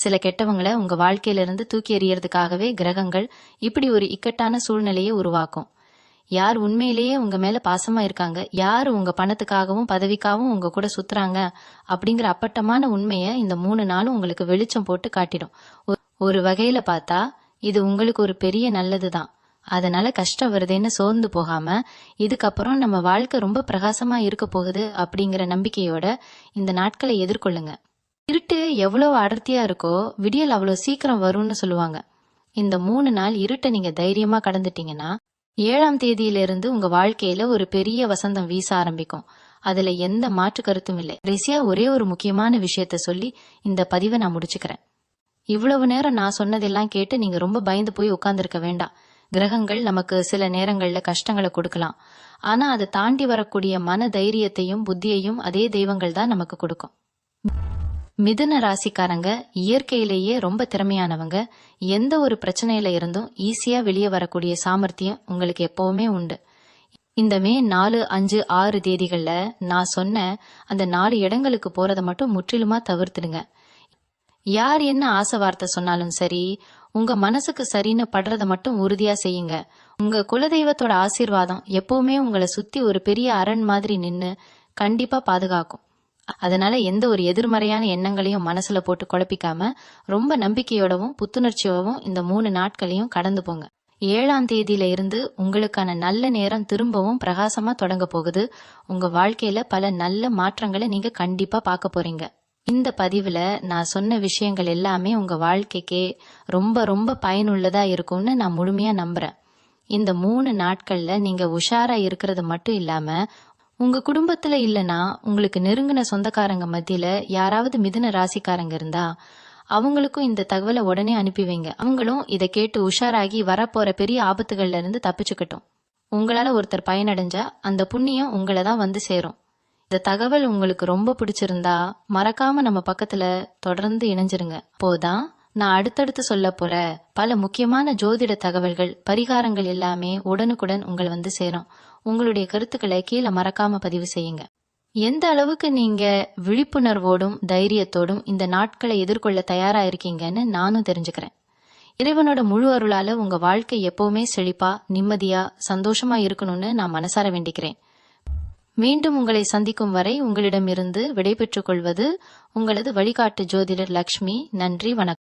சில கெட்டவங்களை உங்க வாழ்க்கையில இருந்து தூக்கி எறியறதுக்காகவே கிரகங்கள் இப்படி ஒரு இக்கட்டான சூழ்நிலையை உருவாக்கும். யார் உண்மையிலேயே உங்க மேல பாசமா இருக்காங்க, யார் உங்க பணத்துக்காகவும் பதவிக்காகவும் உங்க கூட சுத்துறாங்க அப்படிங்கிற அப்பட்டமான உண்மையை இந்த 3 நாளும் உங்களுக்கு வெளிச்சம் போட்டு காட்டிடும். ஒரு வகையில பார்த்தா இது உங்களுக்கு ஒரு பெரிய நல்லதுதான். அதனால கஷ்டம் வருதுன்னு சோர்ந்து போகாம இதுக்கப்புறம் நம்ம வாழ்க்கை ரொம்ப பிரகாசமா இருக்க போகுது அப்படிங்கிற நம்பிக்கையோட இந்த நாட்களை எதிர்கொள்ளுங்க. இருட்டு எவ்வளவு அடர்த்தியா இருக்கோ விடியல் அவ்வளவு சீக்கிரம் வரும்னு சொல்லுவாங்க. இந்த 3 நாள் இருட்டை நீங்க தைரியமா கடந்துட்டீங்கன்னா 7ஆம் தேதியிலிருந்து உங்க வாழ்க்கையில ஒரு பெரிய வசந்தம் வீச ஆரம்பிக்கும். அதுல எந்த மாற்று கருத்தும் இல்லை. கடைசியா ஒரே ஒரு முக்கியமான விஷயத்த சொல்லி இந்த பதிவை நான் முடிச்சுக்கிறேன். இவ்வளவு நேரம் நான் சொன்னதெல்லாம் கேட்டு நீங்க ரொம்ப பயந்து போய் உட்கார்ந்துருக்க வேண்டாம். கிரகங்கள் நமக்கு சில நேரங்கள்ல கஷ்டங்களை கொடுக்கலாம். ஆனா அதை தாண்டி வரக்கூடிய மன தைரியத்தையும் புத்தியையும் அதே தெய்வங்கள் தான் நமக்கு கொடுக்கும். மிதுன ராசிக்காரங்க இயற்கையிலேயே ரொம்ப திறமையானவங்க. எந்த ஒரு பிரச்சனையில இருந்தும் ஈஸியா வெளியே வரக்கூடிய சாமர்த்தியம் உங்களுக்கு எப்பவுமே உண்டு. இந்த மே 4, 5, 6 தேதிகள்ல நான் சொன்ன அந்த 4 இடங்களுக்கு போறதை மட்டும் முற்றிலுமா தவிர்த்துடுங்க. யார் என்ன ஆசை வார்த்தை சொன்னாலும் சரி, உங்க மனசுக்கு சரின்னு படுறத மட்டும் உறுதியா செய்யுங்க. உங்க குலதெய்வத்தோட ஆசீர்வாதம் எப்பவுமே உங்களை சுத்தி ஒரு பெரிய அரண் மாதிரி நின்னு கண்டிப்பா பாதுகாக்கும். அதனால எந்த ஒரு எதிர்மறையான எண்ணங்களையும் மனசுல போட்டு குழப்பிக்காம ரொம்ப நம்பிக்கையோடவும் புத்துணர்ச்சியோடவும் இந்த 3 நாட்களையும் கடந்து போங்க. 7ஆம் தேதியில இருந்து உங்களுக்கான நல்ல நேரம் திரும்பவும் பிரகாசமா தொடங்க போகுது. உங்க வாழ்க்கையில பல நல்ல மாற்றங்களை நீங்க கண்டிப்பா பார்க்க போறீங்க. இந்த பதிவுல நான் சொன்ன விஷயங்கள் எல்லாமே உங்க வாழ்க்கைக்கே ரொம்ப ரொம்ப பயனுள்ளதா இருக்கும்னு நான் முழுமையா நம்புறேன். இந்த 3 நாட்கள்ல நீங்க உஷாரா இருக்கிறது மட்டும் இல்லாம உங்க குடும்பத்துல இல்லனா உங்களுக்கு நெருங்கின சொந்தக்காரங்க மத்தியில யாராவது மிதுன ராசிக்காரங்க இருந்தா அவங்களுக்கும் இந்த தகவலை உடனே அனுப்பி வைங்க. அவங்களும் இதை கேட்டு உஷாராகி வரப்போற பெரிய ஆபத்துகள்ல இருந்து தப்பிச்சுக்கட்டும். உங்களால ஒருத்தர் பயனடைஞ்சா அந்த புண்ணியம் உங்களை தான் வந்து சேரும். இந்த தகவல் உங்களுக்கு ரொம்ப பிடிச்சிருந்தா மறக்காம நம்ம பக்கத்துல தொடர்ந்து இணைஞ்சிருங்க. அப்போதான் நான் அடுத்தடுத்து சொல்ல போற பல முக்கியமான ஜோதிட தகவல்கள், பரிகாரங்கள் எல்லாமே உடனுக்குடன் உங்களை வந்து சேரும். உங்களுடைய கருத்துக்களை கீழே மறக்காம பதிவு செய்யுங்க. எந்த அளவுக்கு நீங்க விழிப்புணர்வோடும் தைரியத்தோடும் இந்த நாட்களை எதிர்கொள்ள தயாரா இருக்கீங்கன்னு நானும் தெரிஞ்சுக்கிறேன். இறைவனோட முழு அருளால உங்க வாழ்க்கை எப்பவுமே செழிப்பா, நிம்மதியா, சந்தோஷமா இருக்கணும்னு நான் மனசார வேண்டிக்கிறேன். மீண்டும் உங்களை சந்திக்கும் வரை உங்களிடமிருந்து விடைபெற்றுக் கொள்வது உங்களது வழிகாட்டு ஜோதிடர் லக்ஷ்மி. நன்றி, வணக்கம்.